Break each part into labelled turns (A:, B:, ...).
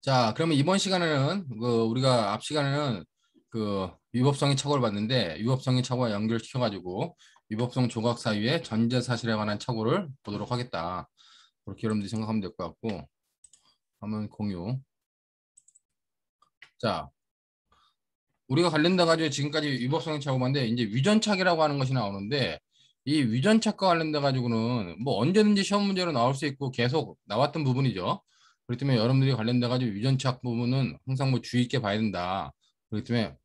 A: 자, 그러면 이번 시간에는 우리가 앞 시간에는 위법성의 착오를 봤는데 위법성의 착오와 연결시켜가지고 위법성 조각 사유의 전제 사실에 관한 착오를 보도록 하겠다. 그렇게 여러분들이 생각하면 될 것 같고 한번 공유. 자, 우리가 관련돼 가지고 지금까지 위법성의 착오 봤는데 이제 위전착이라고 하는 것이 나오는데 이 위전착과 관련돼 가지고는 뭐 언제든지 시험 문제로 나올 수 있고 계속 나왔던 부분이죠. 그렇기 때문에 여러분들이 관련돼 가지고 위전착 부분은 항상 뭐 주의 있게 봐야 된다. 그렇기 때문에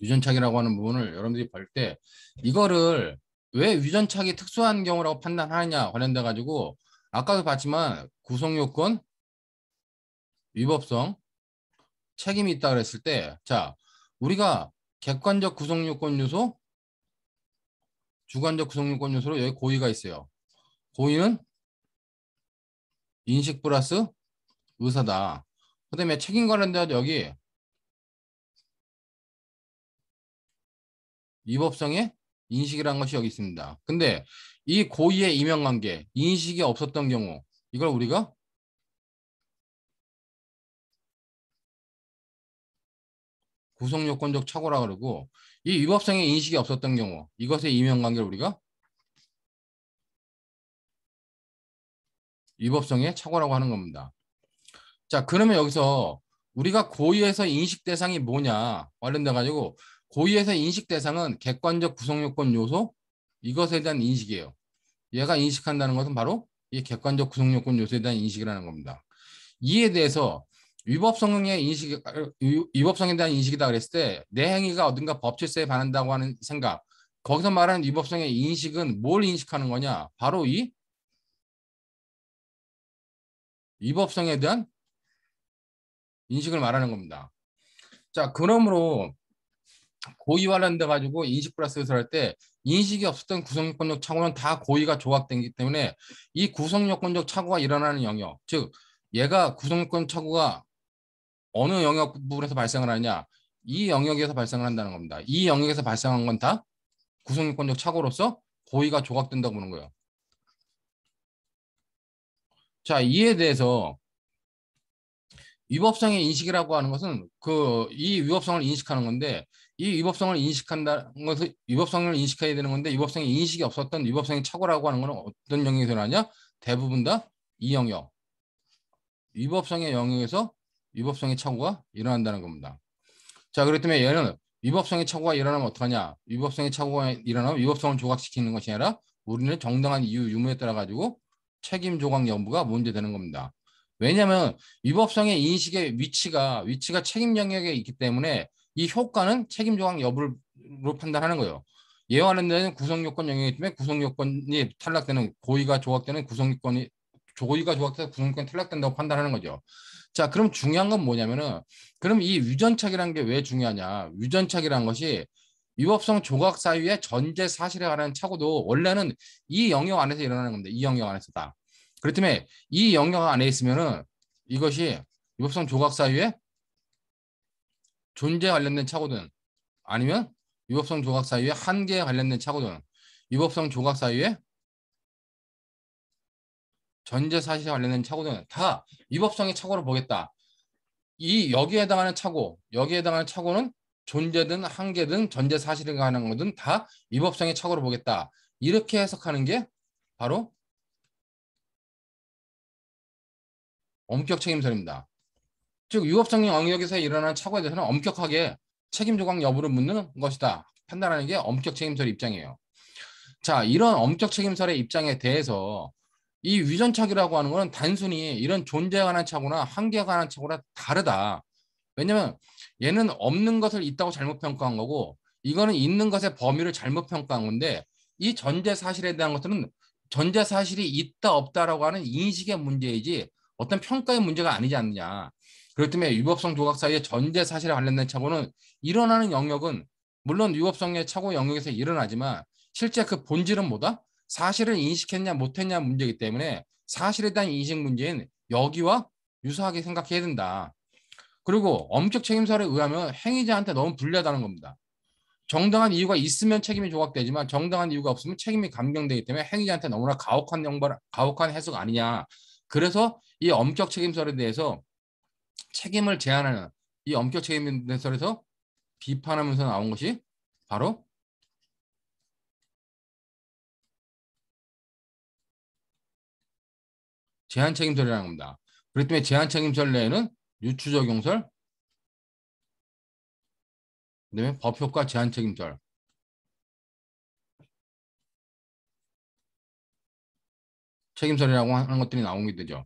A: 위전착이라고 하는 부분을 여러분들이 볼 때 이거를 왜 위전착이 특수한 경우라고 판단하느냐 관련돼 가지고 아까도 봤지만 구성요건, 위법성, 책임이 있다 그랬을 때 자, 우리가 객관적 구성요건 요소, 주관적 구성요건 요소로 여기 고의가 있어요. 고의는 인식 플러스 의사다. 그다음에 책임 관련돼 여기 위법성의 인식이라는 것이 여기 있습니다. 근데 이 고의의 이명관계, 인식이 없었던 경우 이걸 우리가 구성요건적 착오라 그러고 이 위법성의 인식이 없었던 경우 이것의 이명관계를 우리가 위법성의 착오라고 하는 겁니다. 자, 그러면 여기서 우리가 고의에서 인식 대상이 뭐냐 관련돼 가지고 고의에서 인식 대상은 객관적 구성요건 요소 이것에 대한 인식이에요. 얘가 인식한다는 것은 바로 이 객관적 구성요건 요소에 대한 인식이라는 겁니다. 이에 대해서 위법성에 대한 인식이다 그랬을 때 내 행위가 어딘가 법질서에 반한다고 하는 생각 거기서 말하는 위법성의 인식은 뭘 인식하는 거냐 바로 이 위법성에 대한 인식을 말하는 겁니다. 자, 그러므로 고의 관련돼 가지고 인식 플러스 의사를 할 때 인식이 없었던 구성요건적 착오는 다 고의가 조각되기 때문에 이 구성요건적 착오가 일어나는 영역 즉 얘가 구성요건 착오가 어느 영역 부분에서 발생을 하냐 이 영역에서 발생을 한다는 겁니다. 이 영역에서 발생한 건 다 구성요건적 착오로서 고의가 조각된다고 보는 거예요. 자, 이에 대해서 위법성의 인식이라고 하는 것은 이 위법성을 인식하는 건데 이 위법성을 인식한다는 것은 위법성을 인식해야 되는 건데 위법성의 인식이 없었던 위법성의 착오라고 하는 것은 어떤 영역에서 일어나냐? 대부분 다 이 영역 위법성의 영역에서 위법성의 착오가 일어난다는 겁니다. 자, 그렇기 때문에 얘는 위법성의 착오가 일어나면 어떡하냐? 위법성의 착오가 일어나면 위법성을 조각시키는 것이 아니라 우리는 정당한 이유 유무에 따라 가지고 책임 조각 여부가 문제되는 겁니다. 왜냐하면 위법성의 인식의 위치가 책임 영역에 있기 때문에 이 효과는 책임 조각 여부로 판단하는 거예요. 이와 관련된 구성요건 영역이기 때문에 구성요건이 탈락되는 고의가 조각되는 고의가 조각돼서 구성요건이 탈락된다고 판단하는 거죠. 자, 그럼 중요한 건 뭐냐면은 그럼 이 위전착이라는 게 왜 중요하냐? 위전착이라는 것이 위법성 조각 사유의 전제 사실에 관한 착오도 원래는 이 영역 안에서 일어나는 겁니다. 이 영역 안에서다. 그렇기 때문에 이 영역 안에 있으면은 이것이 위법성 조각 사유의 존재 관련된 착오든 아니면 위법성 조각 사유의 한계에 관련된 착오든 위법성 조각 사유의 전제 사실에 관련된 착오든 다 위법성의 착오를 보겠다. 여기에 해당하는 여기에 해당하는 착오는 존재든 한계든 전제 사실에 관한 거든 다 위법성의 착오로 보겠다. 이렇게 해석하는 게 바로 엄격 책임설입니다. 즉 위법성 영역에서 일어나는 착오에 대해서는 엄격하게 책임 조각 여부를 묻는 것이다. 판단하는 게 엄격 책임설의 입장이에요. 자, 이런 엄격 책임설의 입장에 대해서 이 위전착이라고 하는 것은 단순히 이런 존재에 관한 착오나 한계에 관한 착오라 다르다. 왜냐면 얘는 없는 것을 있다고 잘못 평가한 거고 이거는 있는 것의 범위를 잘못 평가한 건데 이 전제 사실에 대한 것들은 전제 사실이 있다 없다라고 하는 인식의 문제이지 어떤 평가의 문제가 아니지 않느냐. 그렇기 때문에 위법성 조각 사이의 전제 사실에 관련된 착오는 일어나는 영역은 물론 위법성의 착오 영역에서 일어나지만 실제 그 본질은 뭐다? 사실을 인식했냐 못했냐 문제이기 때문에 사실에 대한 인식 문제인 여기와 유사하게 생각해야 된다. 그리고 엄격 책임설에 의하면 행위자한테 너무 불리하다는 겁니다. 정당한 이유가 있으면 책임이 조각되지만 정당한 이유가 없으면 책임이 감경되기 때문에 행위자한테 너무나 가혹한 해석 아니냐. 그래서 이 엄격 책임설에 대해서 책임을 제한하는 이 엄격 책임설에서 비판하면서 나온 것이 바로 제한 책임설이라는 겁니다. 그렇기 때문에 제한 책임설 내에는 유추적용설, 그다음에 법효과 제한 책임설, 책임설이라고 하는 것들이 나오게 되죠.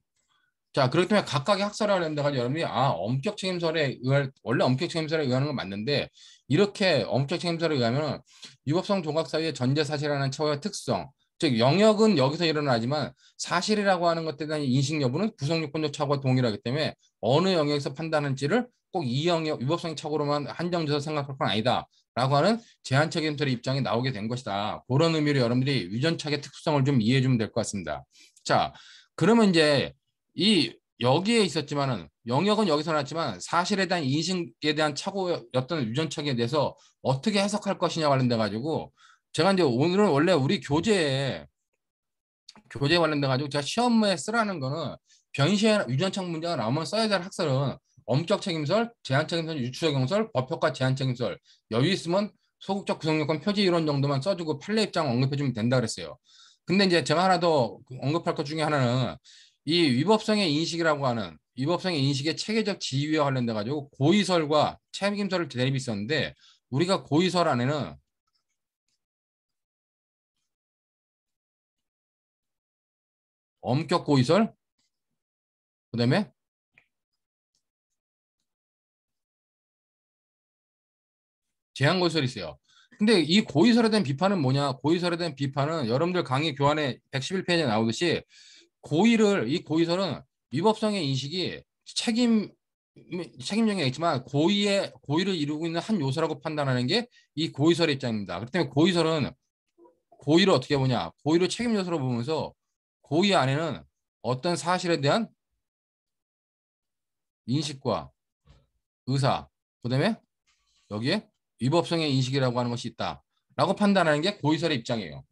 A: 자, 그렇기 때문에 각각의 학설을 하려면 여러분이 엄격 책임설에 의할 원래 엄격 책임설에 의하는 건 맞는데 이렇게 엄격 책임설에 의하면 유법성 조각 사유의 전제 사실이라는 처의 특성, 즉 영역은 여기서 일어나지만 사실이라고 하는 것에 대한 인식 여부는 구성요건적 착오와 동일하기 때문에 어느 영역에서 판단할지를 꼭 이 영역 위법성 착오로만 한정돼서 생각할 건 아니다라고 하는 제한 책임설의 입장이 나오게 된 것이다. 그런 의미로 여러분들이 유전착의 특수성을 좀 이해해 주면 될 것 같습니다. 자, 그러면 이제 이 여기에 있었지만은 영역은 여기서 나왔지만 사실에 대한 인식에 대한 착오였던 유전착에 대해서 어떻게 해석할 것이냐 관련돼 가지고 제가 이제 오늘은 원래 우리 교재 관련돼 가지고 제가 시험에 쓰라는 거는 변시에 유전착 문제가 나오면 써야 될 학설은 엄격 책임설, 제한 책임설, 유추적 용설, 법효과 제한 책임설, 여유 있으면 소극적 구성요건 표지 이론 정도만 써주고 판례 입장 언급해주면 된다 그랬어요. 근데 이제 제가 하나 더 언급할 것 중에 하나는 이 위법성의 인식이라고 하는 위법성의 인식의 체계적 지위와 관련돼 가지고 고의설과 책임설을 대립이 있었는데 우리가 고의설 안에는 엄격 고의설, 그다음에 제한 고의설이 있어요. 근데 이 고의설에 대한 비판은 뭐냐? 고의설에 대한 비판은 여러분들 강의 교환에 111페이지에 나오듯이 이 고의설은 위법성의 인식이 책임 영역이 있지만 고의를 이루고 있는 한 요소라고 판단하는 게 이 고의설의 입장입니다. 그렇기 때문에 고의설은 고의를 어떻게 보냐? 고의를 책임 요소로 보면서 고의 안에는 어떤 사실에 대한 인식과 의사, 그다음에 여기에 위법성의 인식이라고 하는 것이 있다라고 판단하는 게 고의설의 입장이에요.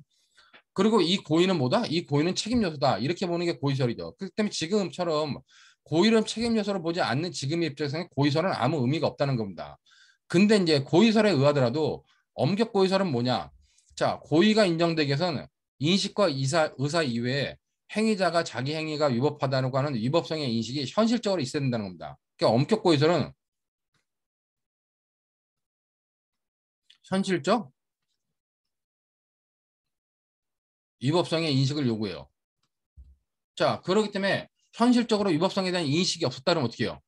A: 그리고 이 고의는 뭐다? 이 고의는 책임 요소다. 이렇게 보는 게 고의설이죠. 그렇기 때문에 지금처럼 고의를 책임 요소로 보지 않는 지금의 입장에서는 고의설은 아무 의미가 없다는 겁니다. 근데 이제 고의설에 의하더라도 엄격 고의설은 뭐냐? 자, 고의가 인정되기 위해서는 인식과 의사 이외에 행위자가 자기 행위가 위법하다고 하는 위법성의 인식이 현실적으로 있어야 된다는 겁니다. 그러니까 엄격 고의설은 현실적 위법성의 인식을 요구해요. 자, 그렇기 때문에 현실적으로 위법성에 대한 인식이 없었다면 어떻게 해요?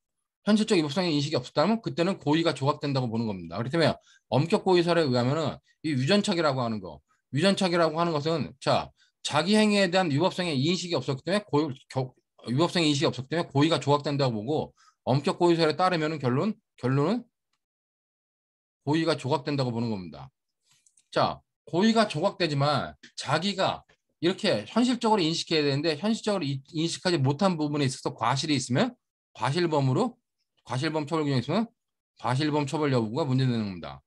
A: 현실적 위법성의 인식이 없었다면 그때는 고의가 조각된다고 보는 겁니다. 그렇기 때문에 엄격 고의설에 의하면은 이 유전척이라고 하는 것은 자, 자기 행위에 대한 위법성의 인식이 없었기 때문에 위법성의 인식이 없었기 때문에 고의가 조각된다고 보고 엄격 고의설에 따르면은 결론은 고의가 조각된다고 보는 겁니다. 자, 고의가 조각되지만 자기가 이렇게 현실적으로 인식해야 되는데 현실적으로 인식하지 못한 부분에 있어서 과실이 있으면 과실범으로 과실범 처벌 규정이 있으면 과실범 처벌 여부가 문제되는 겁니다.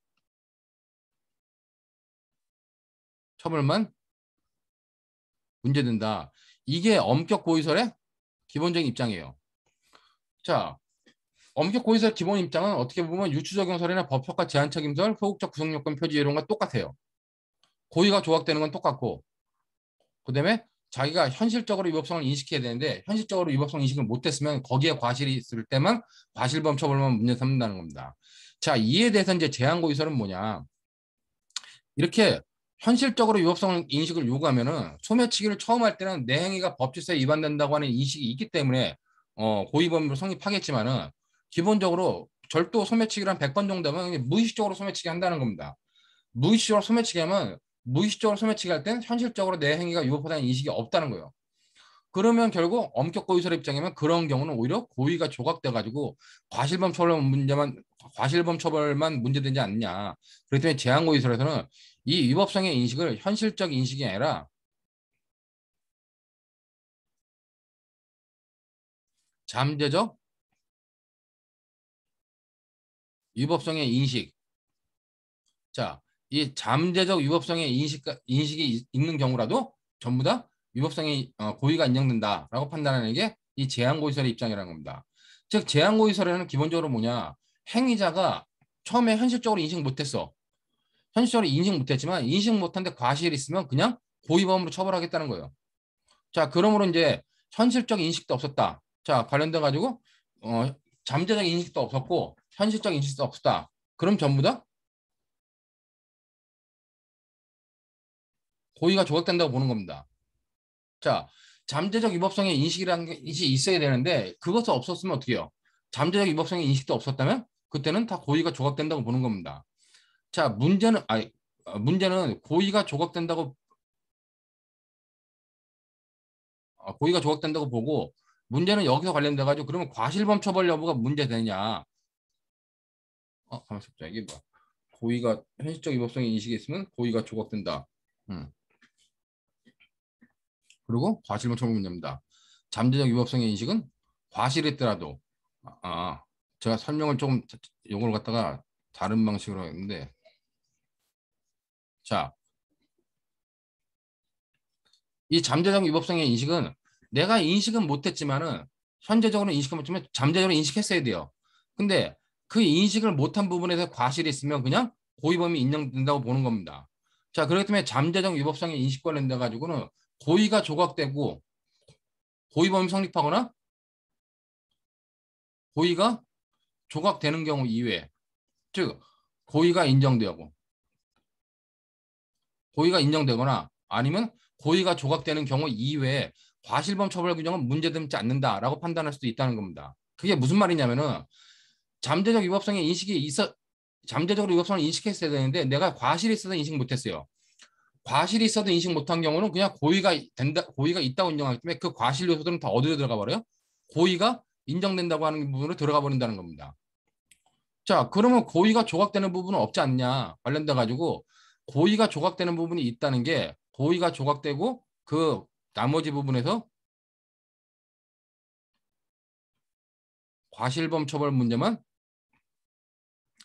A: 처벌만 문제된다. 이게 엄격 고의설의 기본적인 입장이에요. 자, 엄격 고의설 기본 입장은 어떻게 보면 유추적용설이나 법효과 제한책임설, 소극적 구성요건 표지 이론과 똑같아요. 고의가 조각되는 건 똑같고 그다음에 자기가 현실적으로 위법성을 인식해야 되는데 현실적으로 위법성 인식을 못했으면 거기에 과실이 있을 때만 과실범 처벌만 문제 삼는다는 겁니다. 자, 이에 대해서 이제 제한고의설은 뭐냐? 이렇게 현실적으로 위법성 인식을 요구하면은 소매치기를 처음 할 때는 내 행위가 법질서에 위반된다고 하는 인식이 있기 때문에 고의범으로 성립하겠지만은 기본적으로 절도 소매치기를 한 100번 정도 하면 무의식적으로 소매치기 한다는 겁니다. 무의식적으로 소매치기 할 땐 현실적으로 내 행위가 위법하다는 인식이 없다는 거예요. 그러면 결국 엄격 고의설 입장이면 그런 경우는 오히려 고의가 조각돼 가지고 과실범 처벌만 문제되지 않느냐. 그렇기 때문에 제한 고의설에서는 이 위법성의 인식을 현실적 인식이 아니라 잠재적 위법성의 인식 자, 이 잠재적 위법성의 인식이 있는 경우라도 전부 다 위법성이 고의가 인정된다라고 판단하는 게 이 제한고의설의 입장이라는 겁니다. 즉 제한고의설에는 기본적으로 뭐냐, 행위자가 처음에 현실적으로 인식 못했어. 현실적으로 인식 못했지만 인식 못한데 과실이 있으면 그냥 고의범으로 처벌하겠다는 거예요. 자, 그러므로 이제 현실적 인식도 없었다. 자, 관련돼 가지고 잠재적 인식도 없었고 현실적 인식도 없었다. 그럼 전부 다 고의가 조각된다고 보는 겁니다. 자, 잠재적 위법성의 인식이라는 게 있어야 되는데 그것이 없었으면 어떻게 해요? 잠재적 위법성의 인식도 없었다면 그때는 다 고의가 조각된다고 보는 겁니다. 자, 문제는 고의가 조각된다고 보고 문제는 여기서 관련돼 가지고 그러면 과실범 처벌 여부가 문제되냐? 가만 있어보자. 이게 뭐야? 고의가 현실적 위법성의 인식이 있으면 고의가 조각된다. 음. 그리고 과실범 처벌 문제입니다. 잠재적 위법성의 인식은 과실했더라도 제가 설명을 조금 요걸 갖다가 다른 방식으로 했는데 자, 이 잠재적 위법성의 인식은 내가 인식은 못했지만은 현재적으로 인식은 못했지만 잠재적으로 인식했어야 돼요. 근데 그 인식을 못한 부분에서 과실이 있으면 그냥 고의범이 인정된다고 보는 겁니다. 자, 그렇기 때문에 잠재적 위법성의 인식 관련돼 가지고는 고의가 조각되고 고의범이 성립하거나 고의가 조각되는 경우 이외에 즉 고의가 인정되거나 아니면 고의가 조각되는 경우 이외에 과실범 처벌 규정은 문제되지 않는다라고 판단할 수도 있다는 겁니다. 그게 무슨 말이냐면은 잠재적 위법성의 인식이 있어 잠재적으로 위법성을 인식했어야 되는데 내가 과실이 있어서 인식 못했어요. 과실이 있어도 인식 못한 경우는 그냥 고의가 있다고 인정하기 때문에 그 과실 요소들은 다 어디로 들어가 버려요? 고의가 인정된다고 하는 부분으로 들어가 버린다는 겁니다. 자, 그러면 고의가 조각되는 부분은 없지 않냐 관련돼 가지고 고의가 조각되는 부분이 있다는 게 고의가 조각되고 그 나머지 부분에서 과실범 처벌 문제만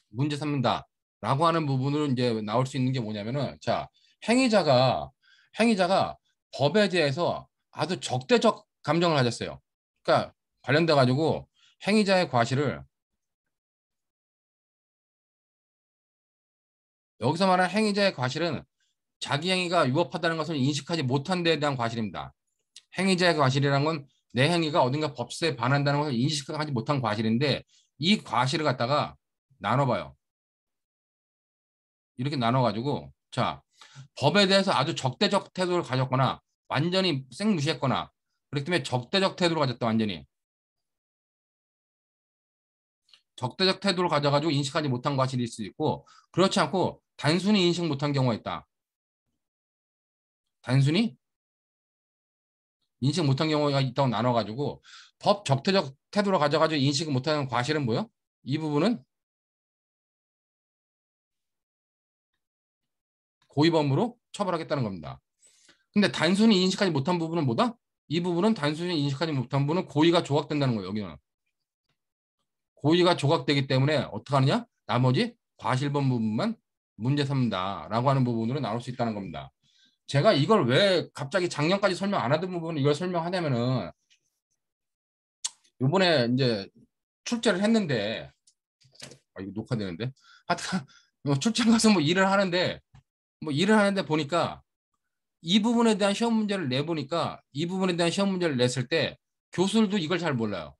A: 문제 삼는다라고 하는 부분으로 이제 나올 수 있는 게 뭐냐면은 자, 행위자가 행위자가 법에 대해서 아주 적대적 감정을 가졌어요. 그러니까 관련돼 가지고 행위자의 과실을 여기서 말하는 행위자의 과실은 자기 행위가 위법하다는 것을 인식하지 못한 데에 대한 과실입니다. 행위자의 과실이란 건 내 행위가 어딘가 법세에 반한다는 것을 인식하지 못한 과실인데 이 과실을 갖다가 나눠봐요. 이렇게 나눠가지고 자, 법에 대해서 아주 적대적 태도를 가졌거나 완전히 생무시했거나 그렇기 때문에 적대적 태도를 가졌다. 완전히 적대적 태도를 가져가지고 인식하지 못한 과실이 있을 수 있고 그렇지 않고 단순히 인식 못한 경우가 있다. 단순히 인식 못한 경우가 있다고 나눠가지고 법 적대적 태도를 가져가지고 인식을 못하는 과실은 뭐요? 이 부분은 고의범으로 처벌하겠다는 겁니다. 근데 단순히 인식하지 못한 부분은 뭐다? 이 부분은 단순히 인식하지 못한 부분은 고의가 조각된다는 거예요. 여기는 고의가 조각되기 때문에 어떻게 하느냐? 나머지 과실범 부분만 문제 삼는다라고 하는 부분으로 나올 수 있다는 겁니다. 제가 이걸 왜 갑자기 작년까지 설명 안 하던 부분을 이걸 설명하냐면은 이번에 이제 출제를 했는데 이거 녹화되는데 하여튼 출장 가서 뭐 일을 하는데 보니까 이 부분에 대한 시험 문제를 내보니까 이 부분에 대한 시험 문제를 냈을 때 교수들도 이걸 잘 몰라요.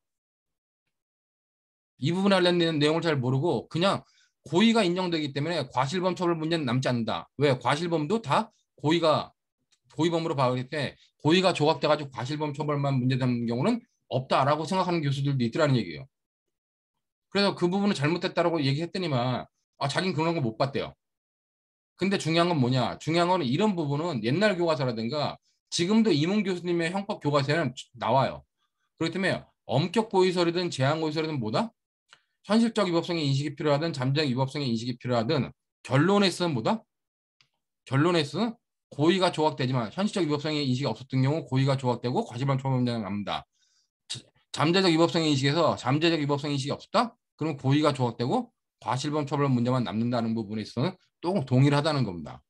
A: 이 부분에 관련된 내용을 잘 모르고 그냥 고의가 인정되기 때문에 과실범 처벌 문제는 남지 않는다. 왜? 과실범도 다 고의범으로 봐기 때문에 고의가 조각돼가지고 과실범 처벌만 문제되는 경우는 없다라고 생각하는 교수들도 있더라는 얘기예요. 그래서 그 부분을 잘못했다라고 얘기했더니만 자기는 그런 거 못 봤대요. 근데 중요한 건 뭐냐? 중요한 건 이런 부분은 옛날 교과서라든가 지금도 이문 교수님의 형법 교과서에는 나와요. 그렇기 때문에 엄격 고의설이든 제한 고의설이든 뭐다? 현실적 위법성의 인식이 필요하든 잠재적 위법성의 인식이 필요하든 결론에서는 뭐다? 결론에서는 고의가 조각되지만 현실적 위법성의 인식이 없었던 경우 고의가 조각되고 과실범 처벌 문제가 남는다. 잠재적 위법성의 인식에서 잠재적 위법성의 인식이 없었다? 그럼 고의가 조각되고 과실범 처벌 문제만 남는다는 부분에 있어서는 또 동일하다는 겁니다.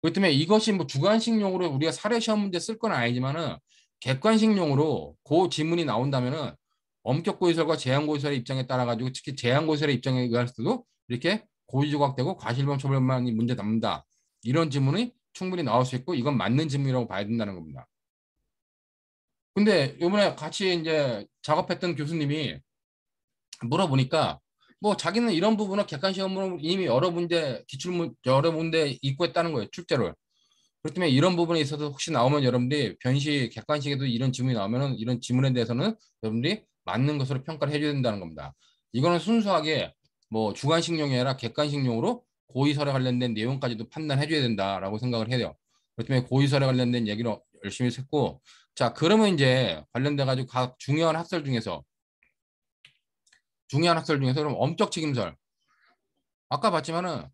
A: 그렇기 때문에 이것이 뭐 주관식용으로 우리가 사례 시험 문제 쓸 건 아니지만은 객관식용으로 그 지문이 나온다면은 엄격 고의설과 제한 고의설의 입장에 따라 가지고 특히 제한 고의설의 입장에 의해서도 이렇게 고의 조각되고 과실범 처벌만이 문제 남는다. 이런 지문이 충분히 나올 수 있고 이건 맞는 지문이라고 봐야 된다는 겁니다. 근데 이번에 같이 이제 작업했던 교수님이 물어보니까 뭐 자기는 이런 부분은 객관 시험으로 이미 여러 문제 입고했다는 거예요. 출제를. 그렇기 때문에 이런 부분에 있어서 혹시 나오면 여러분들이 변시 객관식에도 이런 지문이 나오면은 이런 지문에 대해서는 여러분들이 맞는 것으로 평가를 해줘야 된다는 겁니다. 이거는 순수하게 뭐 주관식용이 아니라 객관식용으로 고의설에 관련된 내용까지도 판단해줘야 된다라고 생각을 해요. 그렇기 때문에 고의설에 관련된 얘기를 열심히 했고, 자 그러면 이제 관련돼 가지고 각 중요한 학설 중에서 그럼 엄격 책임설 아까 봤지만은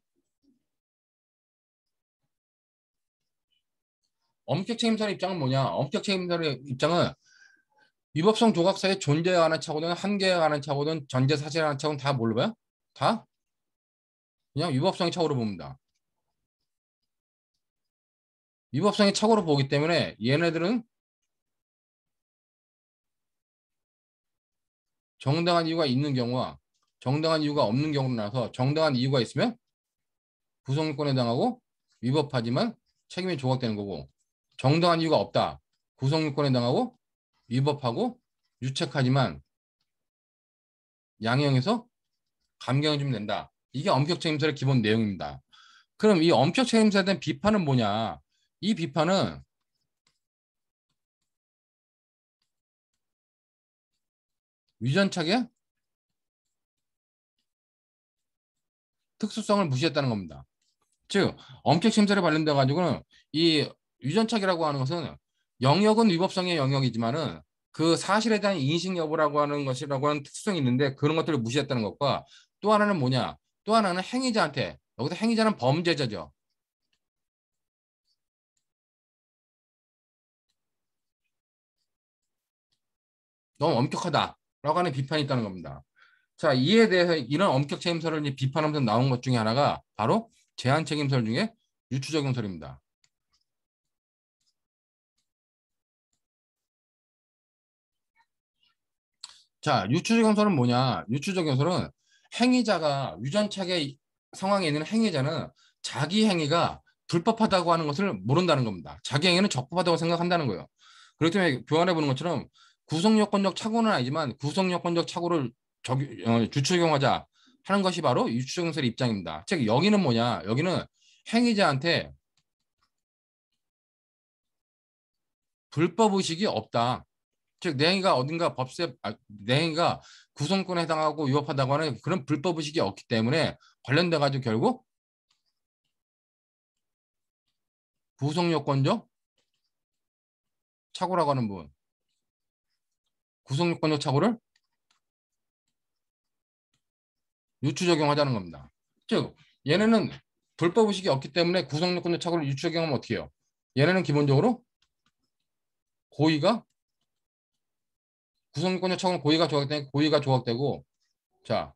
A: 엄격 책임설의 입장은 뭐냐? 엄격 책임설의 입장은 위법성 조각사의 존재에 관한 착오든 한계에 관한 착오든 전제 사실에 관한 착오는 다 뭘로 봐요? 다 그냥 위법성의 착오로 봅니다. 위법성의 착오로 보기 때문에 얘네들은 정당한 이유가 있는 경우와 정당한 이유가 없는 경우로 나눠서 정당한 이유가 있으면 구성요건에 해당하고 위법하지만 책임이 조각되는 거고 정당한 이유가 없다. 구성요건에 해당하고 위법하고 유책하지만 양형에서 감경을 주면 된다. 이게 엄격 책임설의 기본 내용입니다. 그럼 이 엄격 책임설에 대한 비판은 뭐냐? 이 비판은 유전착의 특수성을 무시했다는 겁니다. 즉 엄격 책임설에 관련돼 가지고는 이 유전착이라고 하는 것은 영역은 위법성의 영역이지만은 그 사실에 대한 인식 여부라고 하는 것이라고 하는 특수성이 있는데 그런 것들을 무시했다는 것과 또 하나는 뭐냐? 또 하나는 행위자한테 여기서 행위자는 범죄자죠. 너무 엄격하다라고 하는 비판이 있다는 겁니다. 자, 이에 대해서 이런 엄격 책임설을 이제 비판하면서 나온 것 중에 하나가 바로 제한 책임설 중에 유추적용설입니다. 자, 유추적용설은 뭐냐? 유추적용설은 행위자가 유전착의 상황에 있는 행위자는 자기 행위가 불법하다고 하는 것을 모른다는 겁니다. 자기 행위는 적법하다고 생각한다는 거예요. 그렇기 때문에 교환해 보는 것처럼 구성요건적 착오는 아니지만 구성요건적 착오를 주추적용하자 하는 것이 바로 유추적용설의 입장입니다. 즉 여기는 뭐냐? 여기는 행위자한테 불법 의식이 없다. 즉 내 행위가 어딘가 내 행위가 구성권에 해당하고 위법하다고 하는 그런 불법 의식이 없기 때문에 관련돼 가지고 결국 구성 요건적 착오라고 하는 부분, 구성 요건적 착오를 유추 적용하자는 겁니다. 즉 얘네는 불법 의식이 없기 때문에 구성 요건적 착오를 유추 적용하면 어떻게 해요? 얘네는 기본적으로 고의가 구성 요건적 착오는 고의가 조각되고 자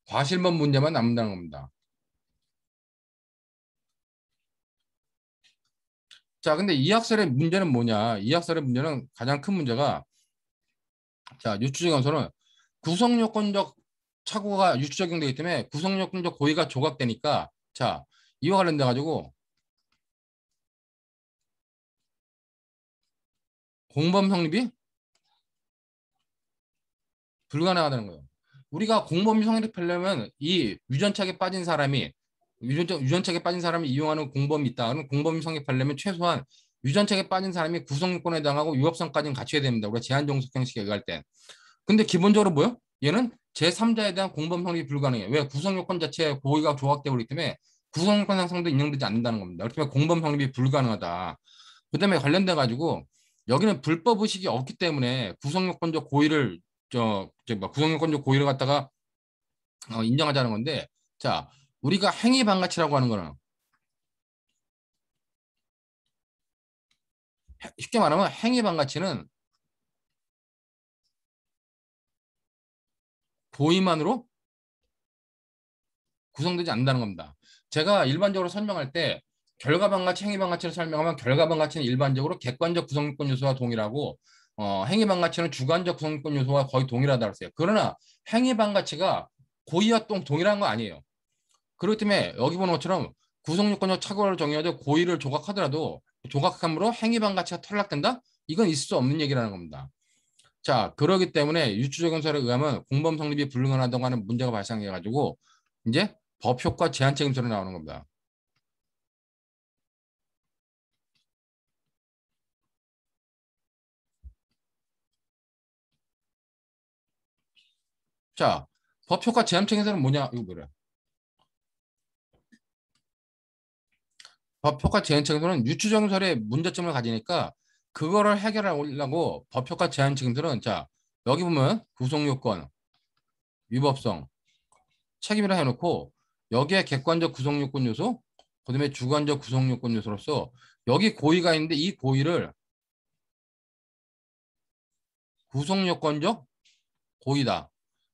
A: 과실범 문제만 남는다는 겁니다. 자, 근데 이 학설의 문제는 뭐냐? 이 학설의 문제는 가장 큰 문제가 자, 유추적용서는 구성요건적 착오가 유추적용되기 때문에 구성요건적 고의가 조각되니까 자, 이와 관련돼 가지고 공범 성립이 불가능하다는 거예요. 우리가 공범 성립하려면 이 유전착에 빠진 사람이 이용하는 공범이 있다. 그럼 공범이 성립하려면 최소한 유전착에 빠진 사람이 구성요건에 해당하고 유업성까지는 갖춰야 됩니다. 우리가 제한종속 형식에 의할 때. 근데 기본적으로 뭐요? 얘는 제3자에 대한 공범 성립이 불가능해. 왜? 구성 요건 자체에 고의가 조각되고 있기 때문에 구성 요건 상성도 인정되지 않는다는 겁니다. 그렇기 때문에 공범 성립이 불가능하다. 그다음에 관련돼 가지고 여기는 불법 의식이 없기 때문에 구성 요건적 고의를 구성 요건적 고의를 갖다가 인정하자는 건데 자, 우리가 행위 방가치라고 하는 거는 쉽게 말하면 행위 방가치는 고의만으로 구성되지 않는다는 겁니다. 제가 일반적으로 설명할 때 결과방가치, 행위방가치를 설명하면 결과방가치는 일반적으로 객관적 구성요건 요소와 동일하고 행위방가치는 주관적 구성요건 요소와 거의 동일하다고 했어요. 그러나 행위방가치가 고의와 동일한 거 아니에요. 그렇기 때문에 여기 보는 것처럼 구성요건적 착오를 정의하되 고의를 조각하더라도 조각함으로 행위방가치가 탈락된다? 이건 있을 수 없는 얘기라는 겁니다. 자, 그러기 때문에 유추적용설에 의하면 공범 성립이 불가능하다고 하는 문제가 발생해가지고 이제 법효과 제한 책임설이 나오는 겁니다. 자, 법효과 제한 책임설은 뭐냐? 이거 뭐래? 법효과 제한 책임설은 유추적용설의 문제점을 가지니까 그거를 해결하려고 법효과 제한 책임설은 자, 여기 보면 구성요건, 위법성, 책임이라 해놓고 여기에 객관적 구성요건 요소, 그다음에 주관적 구성요건 요소로서 여기 고의가 있는데 이 고의를 구성요건적 고의다.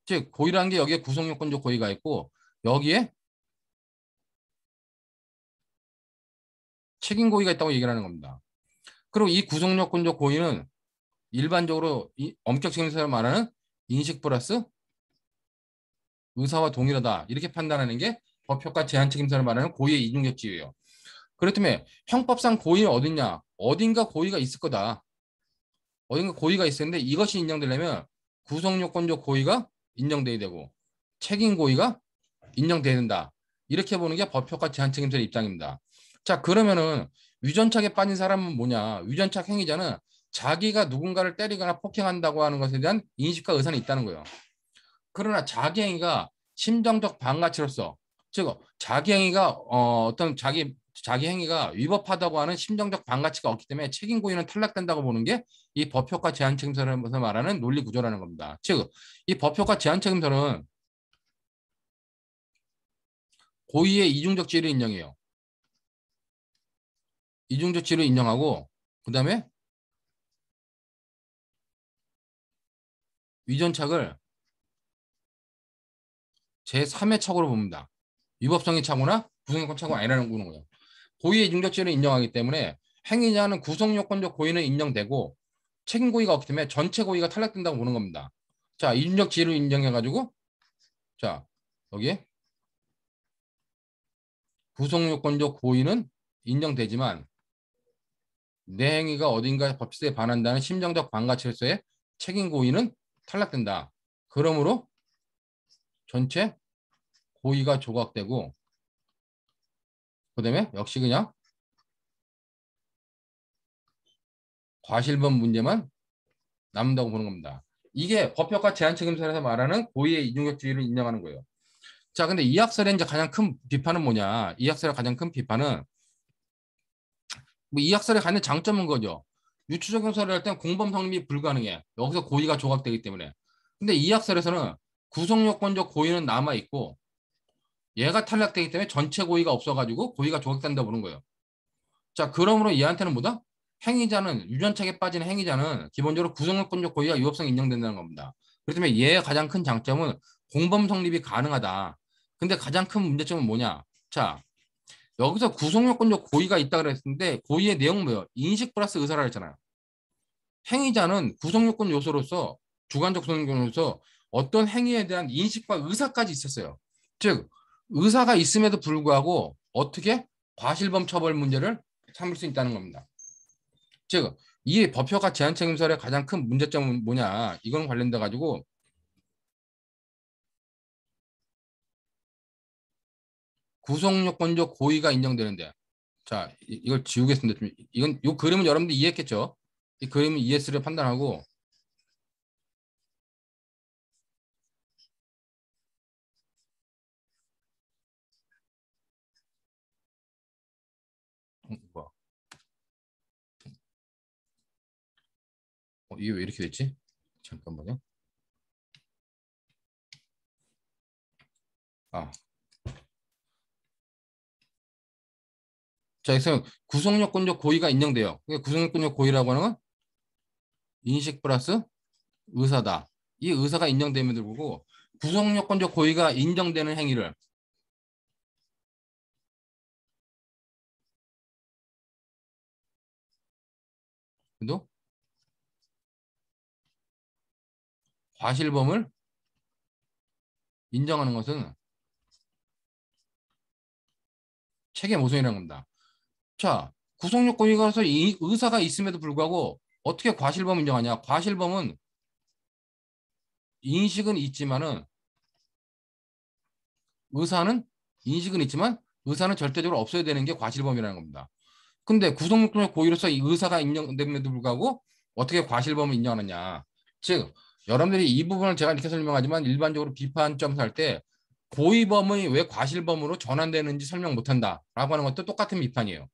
A: 즉 고의라는 게 여기에 구성요건적 고의가 있고 여기에 책임 고의가 있다고 얘기를 하는 겁니다. 그리고 이 구성요건적 고의는 일반적으로 이 엄격 책임서를 말하는 인식 플러스 의사와 동일하다 이렇게 판단하는 게 법효과 제한 책임서를 말하는 고의의 이중적 지위예요. 그렇다면 형법상 고의는 어딨냐? 어딘가 고의가 있을 거다. 어딘가 고의가 있었는데 이것이 인정되려면 구성요건적 고의가 인정돼야 되고 책임 고의가 인정돼야 된다. 이렇게 보는 게 법효과 제한 책임자의 입장입니다. 자, 그러면은 위전착에 빠진 사람은 뭐냐? 위전착 행위자는 자기가 누군가를 때리거나 폭행한다고 하는 것에 대한 인식과 의사는 있다는 거예요. 그러나 자기 행위가 심정적 반가치로서 즉 자기 행위가 어떤 자기 행위가 위법하다고 하는 심정적 반가치가 없기 때문에 책임 고의는 탈락된다고 보는 게 이 법효과 제한 책임서에서 말하는 논리 구조라는 겁니다. 즉 이 법효과 제한 책임서는 고의의 이중적 지위를 인정해요. 이중적 지위를 인정하고 그다음에 위전착을 제3의 착오로 봅니다. 위법성의 착오나 구성요건 착오가 아니라는 거예요. 고의의 이중적 지위를 인정하기 때문에 행위자는 구성요건적 고의는 인정되고 책임 고의가 없기 때문에 전체 고의가 탈락된다고 보는 겁니다. 자, 이중적 지위를 인정해가지고 자, 여기에 구성요건적 고의는 인정되지만 내 행위가 어딘가 법칙에 반한다는 심정적 반가치로서의 책임 고의는 탈락된다. 그러므로 전체 고의가 조각되고 그다음에 역시 그냥 과실범 문제만 남는다고 보는 겁니다. 이게 법효과 제한 책임설에서 말하는 고의의 이중적지위를 인정하는 거예요. 자, 근데 이 학설의 이제 가장 큰 비판은 뭐냐? 이 학설의 가장 큰 비판은 뭐 이 학설의 가장 장점은 거죠. 유추적용설을 할 때는 공범 성립이 불가능해. 여기서 고의가 조각되기 때문에. 근데 이 학설에서는 구성요건적 고의는 남아 있고 얘가 탈락되기 때문에 전체 고의가 없어가지고 고의가 조각된다고 보는 거예요. 자, 그러므로 얘한테는 뭐다? 행위자는 유전착에 빠진 행위자는 기본적으로 구성요건적 고의와 위법성이 인정된다는 겁니다. 그렇기 때문에 얘의 가장 큰 장점은 공범 성립이 가능하다. 근데 가장 큰 문제점은 뭐냐? 자, 여기서 구성요건적 고의가 있다 그랬는데 고의의 내용은 뭐예요? 인식 플러스 의사라 했잖아요. 행위자는 구성요건 요소로서 주관적 구성요건 요소로서 어떤 행위에 대한 인식과 의사까지 있었어요. 즉 의사가 있음에도 불구하고 어떻게 과실범 처벌 문제를 삼을 수 있다는 겁니다. 즉, 이 법효과 제한 책임설의 가장 큰 문제점은 뭐냐? 이건 관련돼 가지고 구성요건적 고의가 인정되는데, 자, 이걸 지우겠습니다. 이건 이 그림은 여러분들 이해했겠죠? 이 그림은 ES를 판단하고 뭐야? 이게 왜 이렇게 됐지? 잠깐만요. 아, 자, 그래서 구성요건적 고의가 인정돼요. 그러니까 구성요건적 고의라고 하는 건 인식 플러스 의사다. 이 의사가 인정됨에도 불구하고 구성요건적 고의가 인정되는 행위를 그래도 과실범을 인정하는 것은 책임 모순이라는 겁니다. 자, 구성요건이 가서 이 의사가 있음에도 불구하고 어떻게 과실범 인정하냐? 과실범은 인식은 있지만은 의사는 인식은 있지만 의사는 절대적으로 없어야 되는 게 과실범이라는 겁니다. 근데 구성요건의 고의로서 이 의사가 인정됨에도 불구하고 어떻게 과실범을 인정하느냐? 즉, 여러분들이 이 부분을 제가 이렇게 설명하지만 일반적으로 비판 점수 할 때 고의범이 왜 과실범으로 전환되는지 설명 못한다라고 하는 것도 똑같은 비판이에요.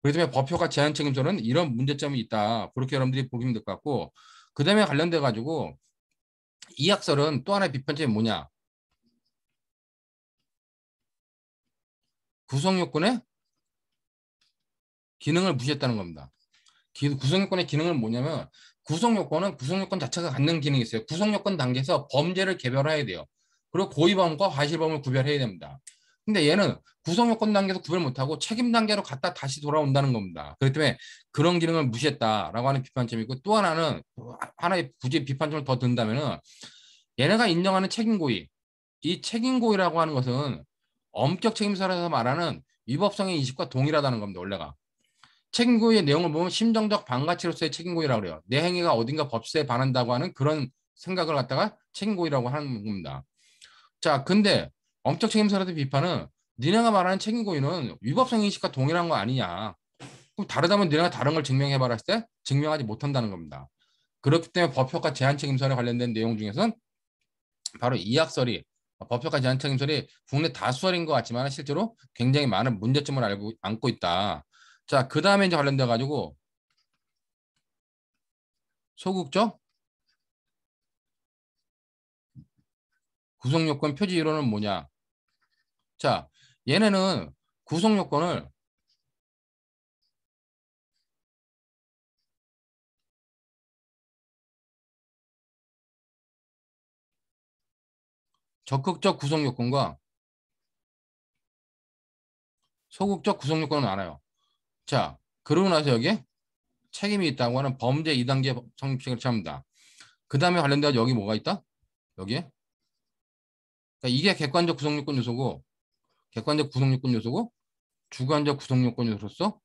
A: 그렇기 때문에 법효과 제한 책임서는 이런 문제점이 있다. 그렇게 여러분들이 보시면 될 것 같고 그 다음에 관련돼 가지고 이 학설은 또 하나의 비판점이 뭐냐? 구성요건의 기능을 무시했다는 겁니다. 구성요건의 기능은 뭐냐면 구성요건은 구성요건 자체가 갖는 기능이 있어요. 구성요건 단계에서 범죄를 개별화해야 돼요. 그리고 고의범과 과실범을 구별해야 됩니다. 근데 얘는 구성요건 단계에서 구별 못하고 책임 단계로 갔다 다시 돌아온다는 겁니다. 그렇기 때문에 그런 기능을 무시했다라고 하는 비판점이 있고 또 하나는 하나의 굳이 비판점을 더 든다면은 얘네가 인정하는 책임고의 이 책임고의라고 하는 것은 엄격 책임서라서 말하는 위법성의 인식과 동일하다는 겁니다. 원래가. 책임고의의 내용을 보면 심정적 반가치로서의 책임고의라고 그래요. 내 행위가 어딘가 법세에 반한다고 하는 그런 생각을 갖다가 책임고의라고 하는 겁니다. 자, 근데 엄격 책임서라는 비판은 니네가 말하는 책임고의는 위법성 인식과 동일한 거 아니냐. 그럼 다르다면 니네가 다른 걸 증명해봐라 했을 때 증명하지 못한다는 겁니다. 그렇기 때문에 법효과 제한 책임설에 관련된 내용 중에서는 바로 이 학설이 법효과 제한 책임설이 국내 다수설인 것 같지만 실제로 굉장히 많은 문제점을 안고 있다. 자, 그 다음에 이제 관련돼 가지고 소극적 구성요건 표지 이론은 뭐냐? 자, 얘네는 구성요건을 적극적 구성요건과 소극적 구성요건을 나눠요. 자, 그러고 나서 여기에 책임이 있다고 하는 범죄 2단계 성립식을 취합니다. 그 다음에 관련돼서 여기 뭐가 있다? 여기에? 그러니까 이게 객관적 구성요건 요소고, 객관적 구성요건 요소고, 주관적 구성요건 요소로서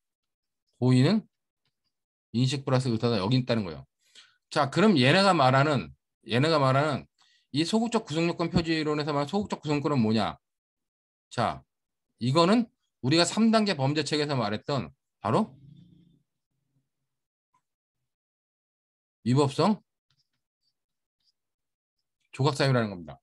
A: 고의는 인식 플러스 의사다 여기 있다는 거예요. 자, 그럼 얘네가 말하는 이 소극적 구성요건 표지론에서 말하는 소극적 구성요건은 뭐냐? 자, 이거는 우리가 3단계 범죄책에서 말했던 바로 위법성 조각사유라는 겁니다.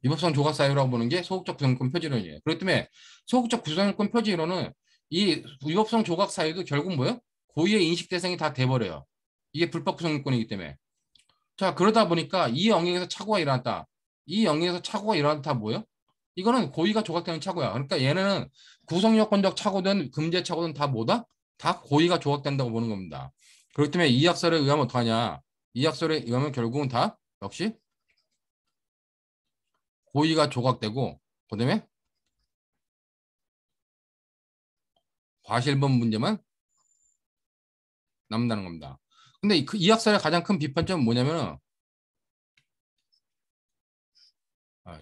A: 위법성 조각사유라고 보는 게 소극적 구성요건 표지론이에요. 그렇기 때문에 소극적 구성요건 표지론은 이 위법성 조각사유도 결국 뭐예요? 고의의 인식 대상이 다 돼버려요. 이게 불법 구성요건이기 때문에. 자, 그러다 보니까 이 영역에서 착오가 일어났다. 이 영역에서 착오가 일어났다 뭐예요? 이거는 고의가 조각되는 착오야. 그러니까 얘네는 구성요건적 착오든 금제 착오든 다 뭐다? 다 고의가 조각된다고 보는 겁니다. 그렇기 때문에 이 약설에 의하면 어떡하냐? 이 약설에 의하면 결국은 다 역시 고의가 조각되고 그다음에 과실범 문제만 남는다는 겁니다. 근데 이 약설의 가장 큰 비판점은 뭐냐면은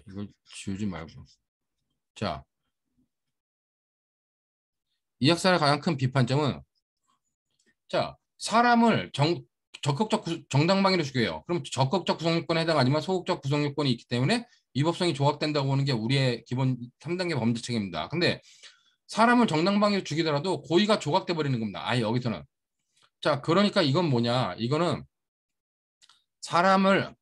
A: 이걸 지우지 말고 자, 이 약설의 가장 큰 비판점은 자, 사람을 적극적 정당방위로 죽여요. 그럼 적극적 구성요건에 해당하지만 소극적 구성요건이 있기 때문에 위법성이 조각된다고 보는 게 우리의 기본 3단계 범죄 책임입니다. 근데 사람을 정당방위로 죽이더라도 고의가 조각돼 버리는 겁니다. 아예 여기서는. 자, 그러니까 이건 뭐냐? 이거는 사람을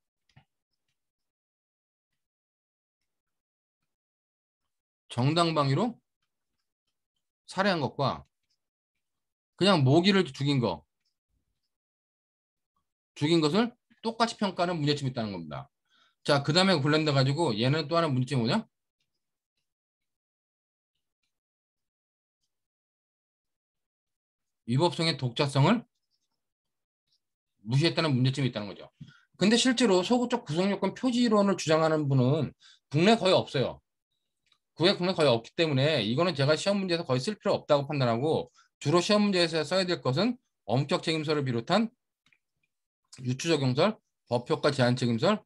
A: 정당방위로 살해한 것과 그냥 모기를 죽인 것을 똑같이 평가하는 문제점이 있다는 겁니다. 자, 그 다음에 관련돼 가지고 얘는 또 하나 문제점이 뭐냐? 위법성의 독자성을 무시했다는 문제점이 있다는 거죠. 근데 실제로 소구적 구성요건 표지 이론을 주장하는 분은 국내 거의 없어요. 국내 거의 없기 때문에 이거는 제가 시험 문제에서 거의 쓸 필요 없다고 판단하고 주로 시험 문제에서 써야 될 것은 엄격 책임서를 비롯한 유추적용설, 법효과 제한 책임설,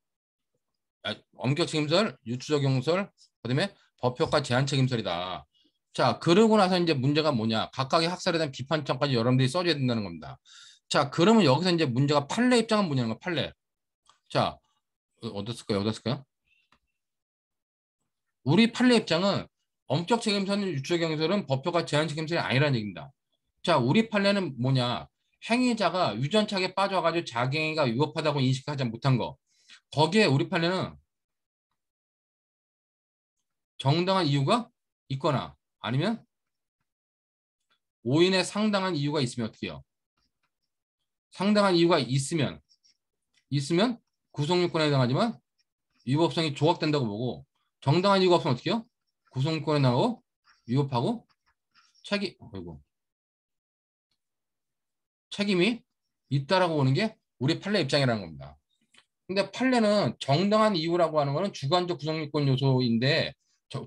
A: 엄격 책임설, 유추적용설, 그다음에 법효과 제한 책임설이다. 자, 그러고 나서 이제 문제가 뭐냐? 각각의 학설에 대한 비판점까지 여러분들이 써줘야 된다는 겁니다. 자, 그러면 여기서 이제 문제가 판례 입장은 뭐냐는 거, 판례. 자, 어디 쓸까요? 어디 쓸까요? 우리 판례 입장은 엄격 책임서는 유추적용설은 법효과 제한 책임설이 아니라는 얘기입니다. 자, 우리 판례는 뭐냐? 행위자가 유전착에 빠져가지고 자기 행위가 위법하다고 인식하지 못한 거. 거기에 우리 판례는 정당한 이유가 있거나 아니면 오인의 상당한 이유가 있으면 어떻게 해요? 상당한 이유가 있으면 구속요건에 해당하지만 위법성이 조각된다고 보고 정당한 이유가 없으면 어떻게 해요? 구속요건에 해당하고 위법하고 아이고, 책임이 있다라고 보는 게 우리 판례 입장이라는 겁니다. 근데 판례는 정당한 이유라고 하는 거는 주관적 구성요건 요소인데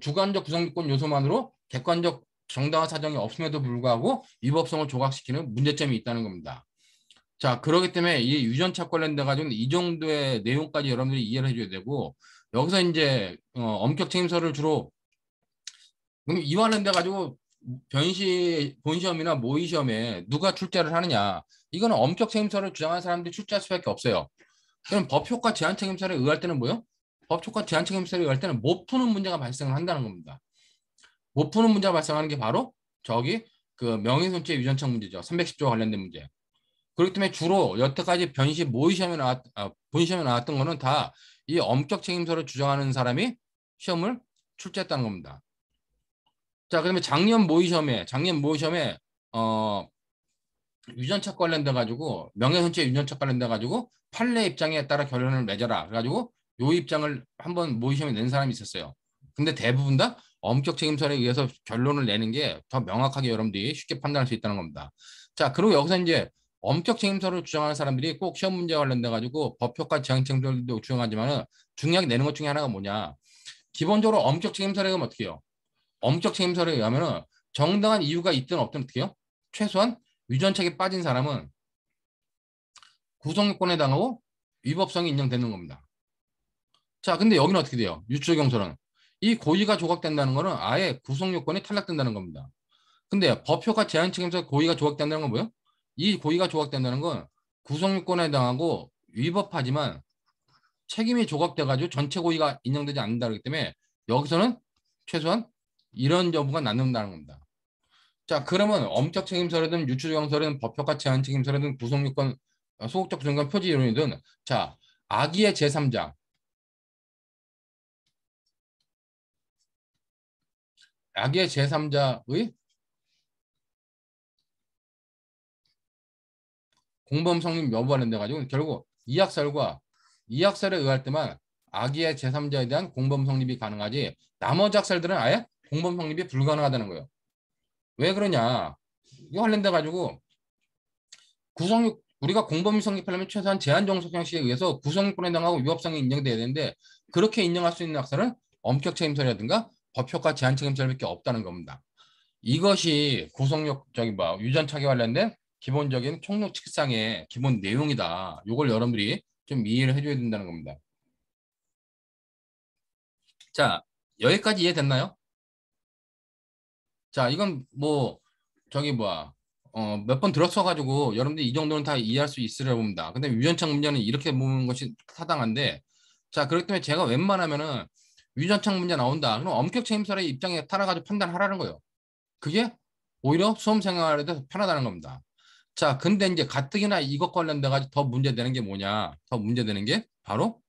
A: 주관적 구성요건 요소만으로 객관적 정당한 사정이 없음에도 불구하고 위법성을 조각시키는 문제점이 있다는 겁니다. 자, 그렇기 때문에 이 유전차 관련돼 가지고 이 정도의 내용까지 여러분들이 이해를 해줘야 되고 여기서 이제 엄격 책임서를 주로 그럼 이와 관련돼 가지고 본시험이나 모의시험에 누가 출제를 하느냐 이거는 엄격 책임서를 주장하는 사람들이 출제할 수밖에 없어요. 그럼 법효과 제한 책임서를 의할 때는 뭐요? 법효과 제한 책임서를 의할 때는 못 푸는 문제가 발생을 한다는 겁니다. 못 푸는 문제가 발생하는 게 바로 저기 그 명예훼손죄 유전착 문제죠. 310조와 관련된 문제. 그렇기 때문에 주로 여태까지 본시험에 나왔던 거는 다 이 엄격 책임서를 주장하는 사람이 시험을 출제했다는 겁니다. 자, 그러면 작년 모의시험에 유전착 관련돼 가지고 명예훼손죄 유전착 관련돼 가지고 판례 입장에 따라 결론을 맺어라. 그래가지고 요 입장을 한번 모의시험에 낸 사람이 있었어요. 근데 대부분 다 엄격 책임설에 의해서 결론을 내는 게 더 명확하게 여러분들이 쉽게 판단할 수 있다는 겁니다. 자, 그리고 여기서 이제 엄격 책임설을 주장하는 사람들이 꼭 시험 문제 관련돼 가지고 법효과 제한 책임설도 주장하지만은 중요하게 내는 것 중에 하나가 뭐냐? 기본적으로 엄격 책임설에 의하면 어떻게 해요? 엄격 책임설에 의하면은 정당한 이유가 있든 없든 어떻게 해요? 최소한 유전책에 빠진 사람은 구성요건에 해당하고 위법성이 인정되는 겁니다. 자, 근데 여기는 어떻게 돼요? 유추경솔은 이 고의가 조각된다는 거는 아예 구성요건이 탈락된다는 겁니다. 근데 법효과 제한 책임서 고의가 조각된다는 건 뭐예요? 이 고의가 조각된다는 건 구성요건에 해당하고 위법하지만 책임이 조각돼가지고 전체 고의가 인정되지 않는다 그렇기 때문에 여기서는 최소한 이런 여부가 남는다는 겁니다. 자, 그러면 엄격 책임서라든 유추정서라든 법효과 제한 책임서라든 구성요건 소극적 구성요건 표지 이론이든 자, 악의의 제3자 악의 제3자의 공범 성립 여부 관련돼 가지고 결국 이학설에 의할 때만 악의의 제3자에 대한 공범 성립이 가능하지 나머지 학설들은 아예 공범 성립이 불가능하다는 거예요. 왜 그러냐? 이거 관련돼 가지고 우리가 공범이 성립하려면 최소한 제한 정석 형식에 의해서 구성권에 해당하고 위법성이 인정돼야 되는데 그렇게 인정할 수 있는 학설은 엄격 책임설이라든가 법효과 제한 책임설밖에 없다는 겁니다. 이것이 구성력 저기 뭐 유전착에 관련된 기본적인 총론칙상의 기본 내용이다. 이걸 여러분들이 좀 이해를 해줘야 된다는 겁니다. 자, 여기까지 이해됐나요? 자, 이건 뭐 저기 뭐야 몇 번 들었어가지고 여러분들 이 정도는 다 이해할 수 있으려 봅니다. 근데 유전착 문제는 이렇게 보는 것이 타당한데 자, 그렇기 때문에 제가 웬만하면은 유전착 문제 나온다. 그럼 엄격 책임설의 입장에 따라가지고 판단하라는 거예요. 그게 오히려 수험 생활에 대해서 편하다는 겁니다. 자, 근데 이제 가뜩이나 이것 관련돼 가지고 더 문제되는 게 뭐냐? 더 문제되는 게 바로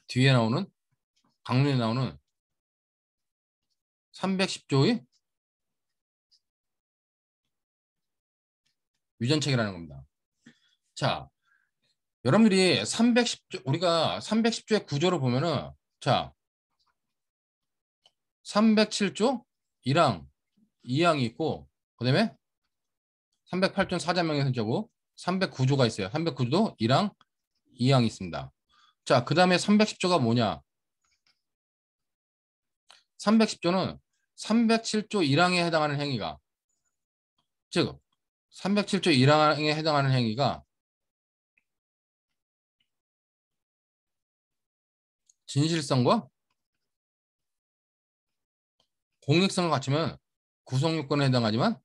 A: 뒤에 나오는 강론에 나오는 310조의 유전책이라는 겁니다. 자, 여러분들이 310조 우리가 310조의 구조를 보면은 자, 307조 1항, 2항이 있고 그다음에 308조 4자명예훼손죄고 309조가 있어요. 309조도 1항, 2항이 있습니다. 자, 그 다음에 310조가 뭐냐? 310조는 307조 1항에 해당하는 행위가, 즉 307조 1항에 해당하는 행위가 진실성과 공익성을 갖추면 구성요건에 해당하지만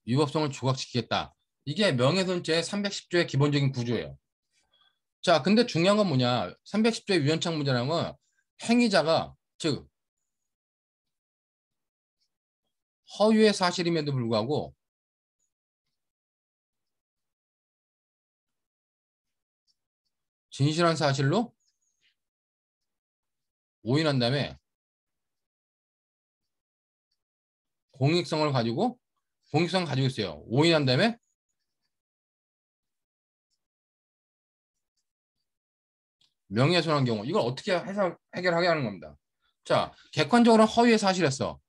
A: 위법성을 조각시키겠다. 이게 명예훼손죄 310조의 기본적인 구조예요. 자, 근데 중요한 건 뭐냐? 310조의 유연착 문제라는 건 행위자가, 즉 허위의 사실임에도 불구하고 진실한 사실로 오인한 다음에 공익성을 가지고 있어요. 오인한 다음에 명예훼손한 경우, 이걸 어떻게 해결하게 하는 겁니다. 자, 객관적으로는 허위의 사실이었어.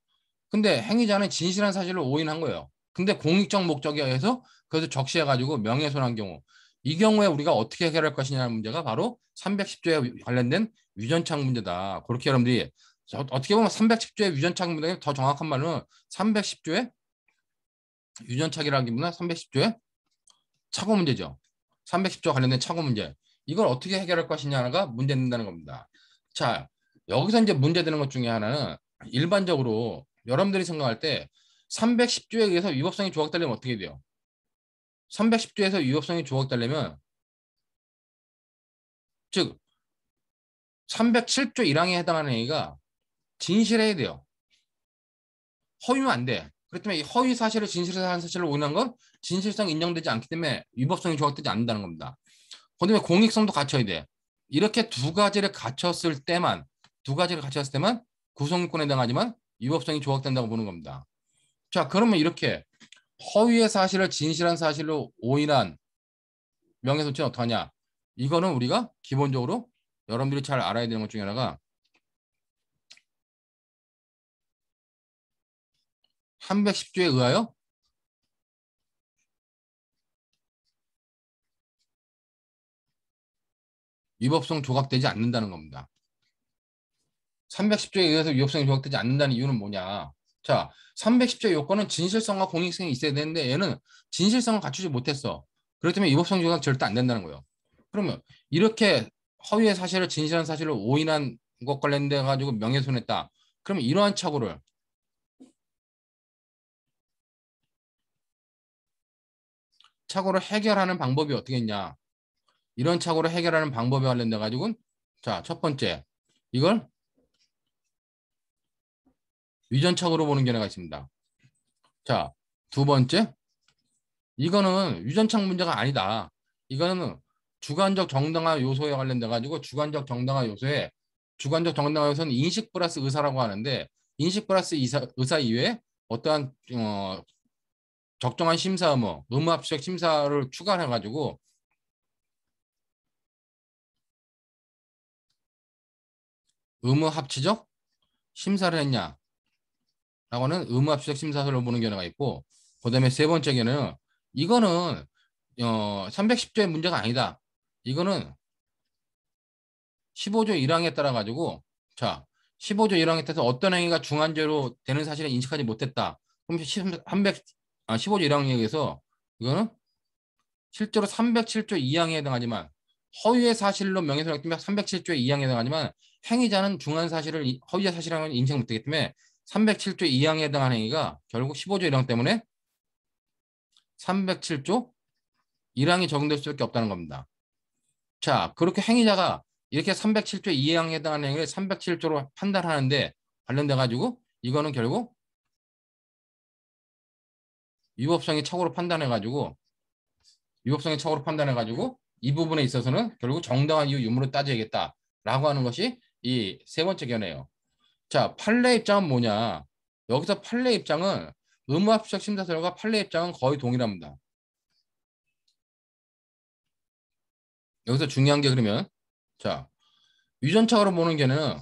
A: 근데 행위자는 진실한 사실로 오인한 거예요. 근데 공익적 목적에 의해서 그것을 적시해가지고 명예훼손한 경우, 이 경우에 우리가 어떻게 해결할 것이냐는 문제가 바로 310조에 관련된 위전착 문제다. 그렇게 여러분들이 어떻게 보면 310조의 위전착 문제가 더 정확한 말로는 310조의 유전착이라기보다 310조의 착오 문제죠. 310조와 관련된 착오 문제. 이걸 어떻게 해결할 것이냐가 문제된다는 겁니다. 자, 여기서 이제 문제되는 것 중에 하나는 일반적으로 여러분들이 생각할 때 310조에 의해서 위법성이 조각되려면 어떻게 돼요? 310조에서 위법성이 조각되려면, 즉 307조 1항에 해당하는 행위가 진실해야 돼요. 허위면 안 돼. 그렇기 때문에 이 허위 사실을 진실한 사실로 오인한 건 진실성이 인정되지 않기 때문에 위법성이 조각되지 않는다는 겁니다. 그다음에 공익성도 갖춰야 돼. 이렇게 두 가지를 갖췄을 때만 구성요건에 해당하지만 위법성이 조각된다고 보는 겁니다. 자, 그러면 이렇게 허위의 사실을 진실한 사실로 오인한 명예훼손죄는 어떡하냐? 이거는 우리가 기본적으로 여러분들이 잘 알아야 되는 것 중에 하나가 310조에 의하여 위법성 조각되지 않는다는 겁니다. 310조에 의해서 위법성이 조각되지 않는다는 이유는 뭐냐? 자, 310조 요건은 진실성과 공익성이 있어야 되는데 얘는 진실성을 갖추지 못했어. 그렇기 때문에 위법성 조각 절대 안 된다는 거예요. 그러면 이렇게 허위의 사실을 진실한 사실로 오인한 것 관련돼 가지고 명예훼손했다. 그러면 이러한 착오를 해결하는 방법이 어떻게 있냐? 이런 착오를 해결하는 방법에 관련돼 가지고 자, 첫 번째 이걸 위전착오로 보는 견해가 있습니다. 자, 두 번째 이거는 유전착 문제가 아니다. 이거는 주관적 정당화 요소에 관련돼 가지고 주관적 정당화 요소는 인식 플러스 의사라고 하는데 인식 플러스 의사 이외에 어떠한 적정한 심사 의무 합치적 심사를 추가해 가지고 의무 합치적 심사를 했냐라고는 의무 합치적 심사를 보는 견해가 있고, 그다음에 세 번째 견해는 이거는 310조의 문제가 아니다. 이거는 15조 1항에 따라 가지고 자 15조 1항에 따라서 어떤 행위가 중한죄로 되는 사실을 인식하지 못했다. 그럼 15조 1항에 의해서 이거는 실제로 307조 2항에 해당하지만 허위의 사실로 명예훼손하기 때문에 307조 2항에 해당하지만 행위자는 중한 사실을 허위의 사실이라는 걸 인식 못하기 때문에 307조 2항에 해당하는 행위가 결국 15조 1항 때문에 307조 1항이 적용될 수밖에 없다는 겁니다. 자, 그렇게 행위자가 이렇게 307조 2항에 해당하는 행위를 307조로 판단하는데 관련돼 가지고 이거는 결국 위법성이 착오로 판단해 가지고 이 부분에 있어서는 결국 정당한 이유 유무로 따져야겠다라고 하는 것이 이 세 번째 견해예요. 자, 판례 입장은 뭐냐? 여기서 판례 입장은 의무합치적 심사설과 판례 입장은 거의 동일합니다. 여기서 중요한 게 그러면 자, 유전착오로 보는 견해는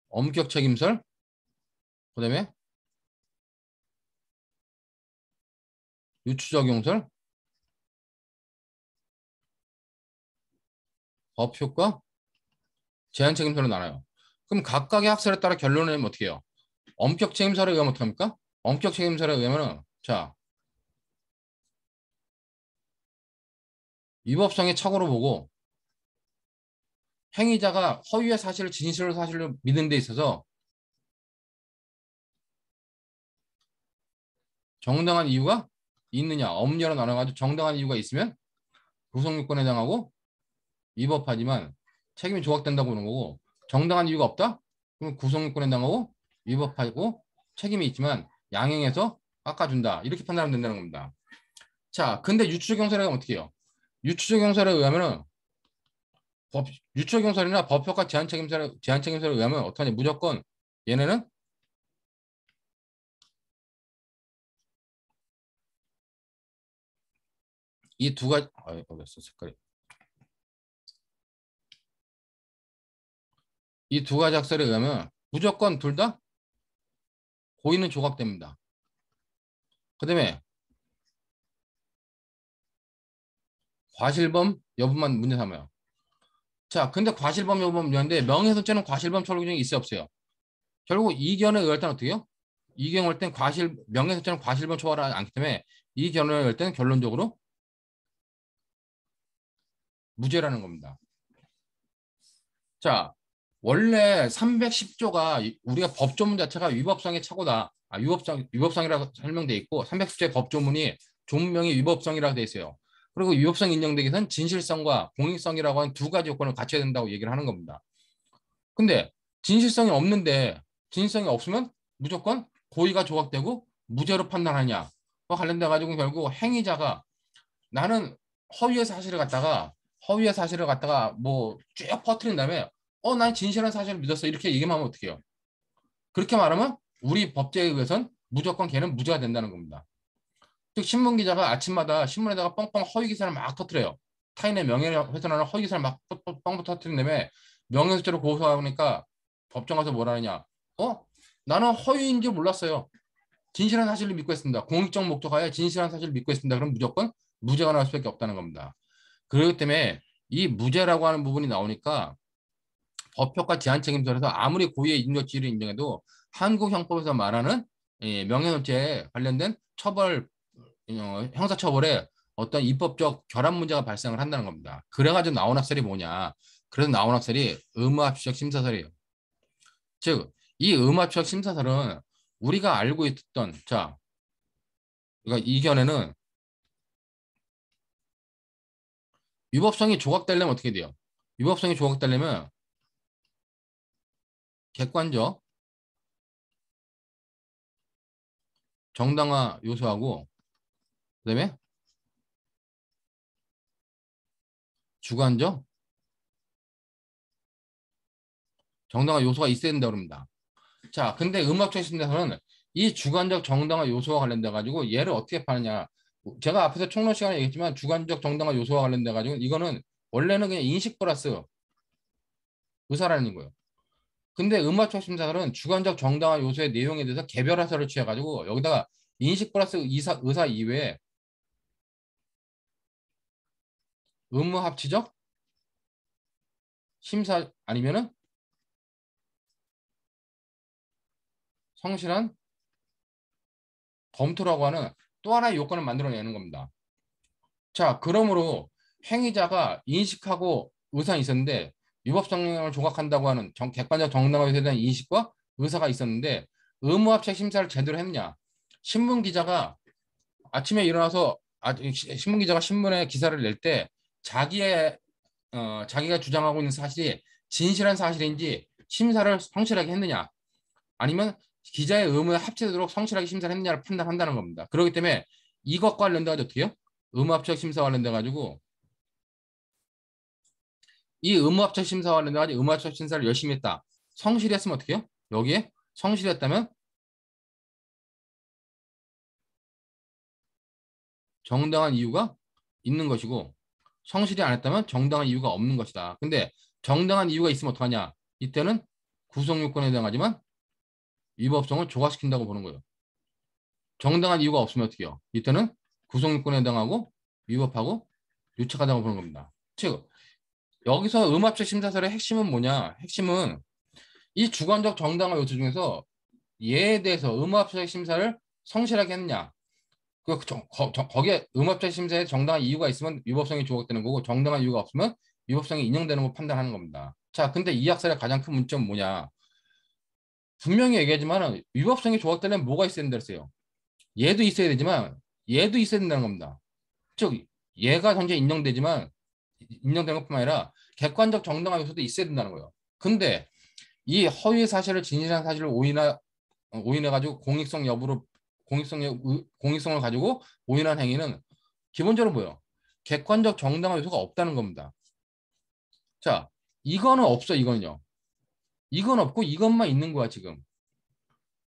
A: 엄격 책임설, 그다음에 유추적 용설, 법효과, 제한 책임서로 나눠요. 그럼 각각의 학설에 따라 결론을 내면 어떻게 해요? 엄격 책임설에 의하면 어떻게 합니까? 엄격 책임설에 의하면은 자, 위법성의 착오로 보고 행위자가 허위의 사실을 진실로 사실로 믿는 데 있어서 정당한 이유가 있느냐, 없느냐로 나눠가지고 정당한 이유가 있으면 구속요건에 해당하고 위법하지만 책임이 조각된다고 보는 거고 정당한 이유가 없다? 그럼 구속요건에 해당하고 위법하고 책임이 있지만 양형에서 깎아준다. 이렇게 판단하면 된다는 겁니다. 자, 근데 유추적 경찰에 가면 어떻게 해요? 유추적 경찰에 의하면은 유추적 경찰이나 법효과 제한 책임설에 의하면 어떻게 하냐? 무조건 얘네는 이 두 가지 어딨어 색깔이 이 두 가지 학설에 의하면 무조건 둘 다 고의는 조각됩니다. 그다음에 과실범 여부만 문제 삼아요. 자, 근데 과실범 여부만 문제인데 명예훼손죄는 과실범 처벌 규정이 있어요 없어요? 결국 이견에 의할 때는 어떻게 해요? 이견을 땐 명예훼손죄는 과실범 처벌하지 않기 때문에 이견에 의할 때는 결론적으로 무죄라는 겁니다. 자, 원래 310조가 우리가 법조문 자체가 위법성의 착오다. 위법성이라고 설명돼 있고 310조의 법조문이 조문명이 위법성이라고 돼 있어요. 그리고 위법성 인정되기 위해서는 진실성과 공익성이라고 하는 두 가지 요건을 갖춰야 된다고 얘기를 하는 겁니다. 근데 진실성이 없는데 진실성이 없으면 무조건 고의가 조각되고 무죄로 판단하냐와 관련돼 가지고 결국 행위자가 나는 허위의 사실을 갖다가 뭐 쭉 퍼뜨린 다음에 난 진실한 사실을 믿었어 이렇게 얘기만 하면 어떡해요? 그렇게 말하면 우리 법제에 의해선 무조건 걔는 무죄가 된다는 겁니다. 즉 신문 기자가 아침마다 신문에다가 뻥뻥 허위 기사를 막 터뜨려요. 타인의 명예를 훼손하는 허위 기사를 막 뻥뻥 터뜨린 다음에 명예훼손죄로 고소하니까 법정 가서 뭐라 하냐? 나는 허위인 줄 몰랐어요. 진실한 사실을 믿고 있습니다. 공익적 목적하에 진실한 사실을 믿고 있습니다. 그럼 무조건 무죄가 나올 수밖에 없다는 겁니다. 그렇기 때문에 이 무죄라고 하는 부분이 나오니까 법효과 제한책임설에서 아무리 고의의 인격지를 인정해도 한국 형법에서 말하는 명예훼손죄에 관련된 형사처벌에 어떤 입법적 결함 문제가 발생을 한다는 겁니다. 그래가지고 나온 학설이 뭐냐? 그래서 나온 학설이 의무합치적 심사설이에요. 즉, 이 의무합치적 심사설은 우리가 알고 있던 그러니까 이견에는 위법성이 조각되려면 어떻게 돼요? 위법성이 조각되려면 객관적 정당화 요소하고 그다음에 주관적 정당화 요소가 있어야 된다고 합니다. 자, 근데 음악적 심사서는 이 주관적 정당화 요소와 관련돼 가지고 얘를 어떻게 파느냐? 제가 앞에서 총론 시간에 얘기했지만 주관적 정당화 요소와 관련돼 가지고 이거는 원래는 그냥 인식 플러스 의사라는 거예요. 근데 음악적 심사설은 주관적 정당화 요소의 내용에 대해서 개별 화설을 취해 가지고 여기다가 인식 플러스 의사 이외에 의무합치적 심사 아니면은 성실한 검토라고 하는 또 하나의 요건을 만들어내는 겁니다. 자, 그러므로 행위자가 인식하고 의사는 있었는데 위법성을 조각한다고 하는 객관적 정당화에 대한 인식과 의사가 있었는데 의무합책 심사를 제대로 했냐? 신문 기자가 아침에 일어나서 신문 기자가 신문에 기사를 낼 때 자기가 주장하고 있는 사실이 진실한 사실인지 심사를 성실하게 했느냐? 아니면 기자의 의무에 합치도록 성실하게 심사를 했느냐를 판단한다는 겁니다. 그렇기 때문에 이것과 관련돼 가지고 어떻게 해요? 의무합책 심사 관련돼 가지고 이 의무합책 심사 관련돼 가지고 의무합책 심사를 열심히 했다. 성실했으면 어떻게 해요? 여기에 성실했다면 정당한 이유가 있는 것이고 성실이 안 했다면 정당한 이유가 없는 것이다. 근데 정당한 이유가 있으면 어떡하냐? 이때는 구속요건에 해당하지만 위법성을 조각시킨다고 보는 거예요. 정당한 이유가 없으면 어떻게 해요? 이때는 구속요건에 해당하고 위법하고 유착하다고 보는 겁니다. 즉 여기서 음압적 심사설의 핵심은 뭐냐? 핵심은 이 주관적 정당화 요소 중에서 얘에 대해서 음압적 심사를 성실하게 했느냐? 거기에 음압적 심사에 정당한 이유가 있으면 위법성이 조각되는 거고 정당한 이유가 없으면 위법성이 인정되는 거 판단하는 겁니다. 자, 근데 이 학설의 가장 큰 문제는 뭐냐? 분명히 얘기하지만 위법성이 조각되려면 뭐가 있어야 된다 그랬어요. 얘도 있어야 되지만 얘도 있어야 된다는 겁니다. 즉 얘가 현재 인정되지만 인정된 것뿐만 아니라 객관적 정당한 요소도 있어야 된다는 거예요. 근데 이 허위 사실을 진실한 사실을 오인해 가지고 공익성을 가지고 오인한 행위는 기본적으로 뭐예요? 객관적 정당한 요소가 없다는 겁니다. 자, 이거는 없어. 이거는요. 이건 없고 이것만 있는 거야 지금.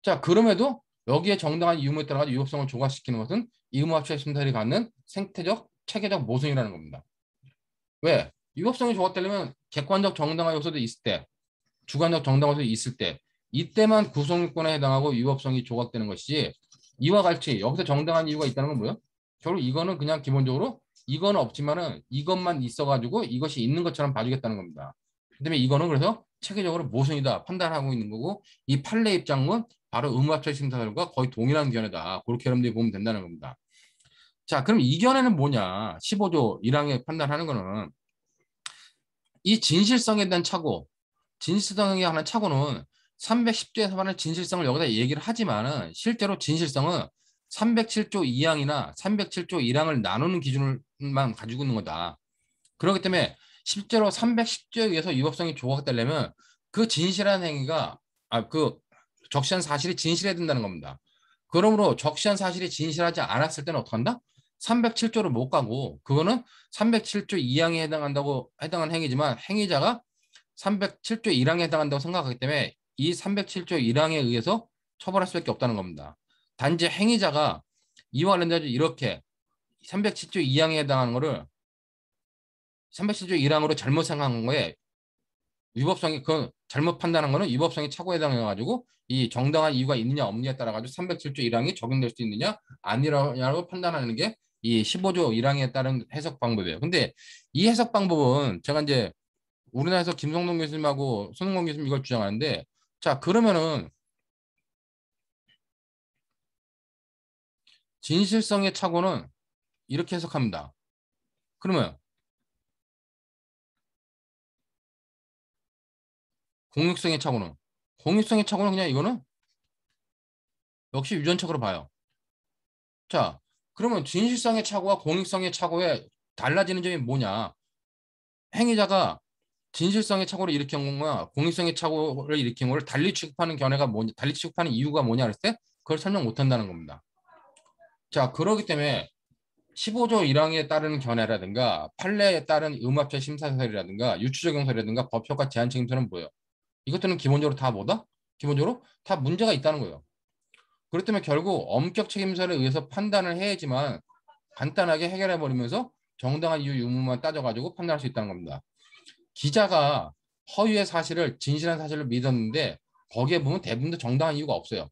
A: 자, 그럼에도 여기에 정당한 이유에 따라 가지고 위법성을 조각시키는 것은 이음합체 심사를 갖는 생태적 체계적 모순이라는 겁니다. 왜? 위법성이 조각되려면 객관적 정당한 요소도 있을 때, 주관적 정당한 요소도 있을 때, 이때만 구속요건에 해당하고 위법성이 조각되는 것이지 이와 같이 여기서 정당한 이유가 있다는 건 뭐예요? 결국 이거는 그냥 기본적으로 이거는 없지만은 이것만 있어가지고 이것이 있는 것처럼 봐주겠다는 겁니다. 그다음에 이거는 그래서 체계적으로 모순이다 판단하고 있는 거고 이 판례 입장은 바로 음압적 심사설과 거의 동일한 견해다. 그렇게 여러분들이 보면 된다는 겁니다. 자, 그럼 이 견해는 뭐냐? 15조 1항에 판단하는 거는 이 진실성에 대한 착오, 진실성에 하는 착오는 310조에서 말하는 진실성을 여기다 얘기를 하지만은 실제로 진실성은 307조 2항이나 307조 1항을 나누는 기준만 가지고 있는 거다. 그렇기 때문에 실제로 310조에 의해서 위법성이 조각되려면 그 진실한 행위가 그 적시한 사실이 진실해야 된다는 겁니다. 그러므로 적시한 사실이 진실하지 않았을 때는 어떻게 한다? 307조를 못 가고 그거는 307조 2항에 해당한 행위지만 행위자가 307조 1항에 해당한다고 생각하기 때문에 이 307조 1항에 의해서 처벌할 수밖에 없다는 겁니다. 단지 행위자가 이와 관련돼서 이렇게 307조 2항에 해당하는 거를 307조 1항으로 잘못 생각한 거에 위법성이 그 잘못 판단한 거는 위법성이 착오에 해당해가지고 이 정당한 이유가 있느냐 없느냐에 따라 가지고 307조 1항이 적용될 수 있느냐 아니라고 판단하는 게 이 15조 1항에 따른 해석 방법이에요. 근데 이 해석 방법은 제가 이제 우리나라에서 김성동 교수님하고 손흥원 교수님 이걸 주장하는데 자 그러면은 진실성의 착오는 이렇게 해석합니다. 그러면 공익성의 착오는 그냥 이거는 역시 유전책으로 봐요. 자, 그러면 진실성의 착오와 공익성의 착오에 달라지는 점이 뭐냐? 행위자가 진실성의 착오를 일으킨 거와 공익성의 착오를 일으킨 거를 달리 취급하는 견해가 뭐냐, 달리 취급하는 이유가 뭐냐 할 때 그걸 설명 못 한다는 겁니다. 자, 그렇기 때문에 15조 1항에 따른 견해라든가 판례에 따른 음압적 심사설이라든가 유추적용설이라든가 법효과 제한 책임설은 뭐예요? 이것들은 기본적으로 다 뭐다? 기본적으로 다 문제가 있다는 거예요. 그렇기 때문에 결국 엄격 책임설에 의해서 판단을 해야지만 간단하게 해결해 버리면서 정당한 이유 유무만 따져가지고 판단할 수 있다는 겁니다. 기자가 허위의 사실을 진실한 사실을 믿었는데 거기에 보면 대부분 다 정당한 이유가 없어요.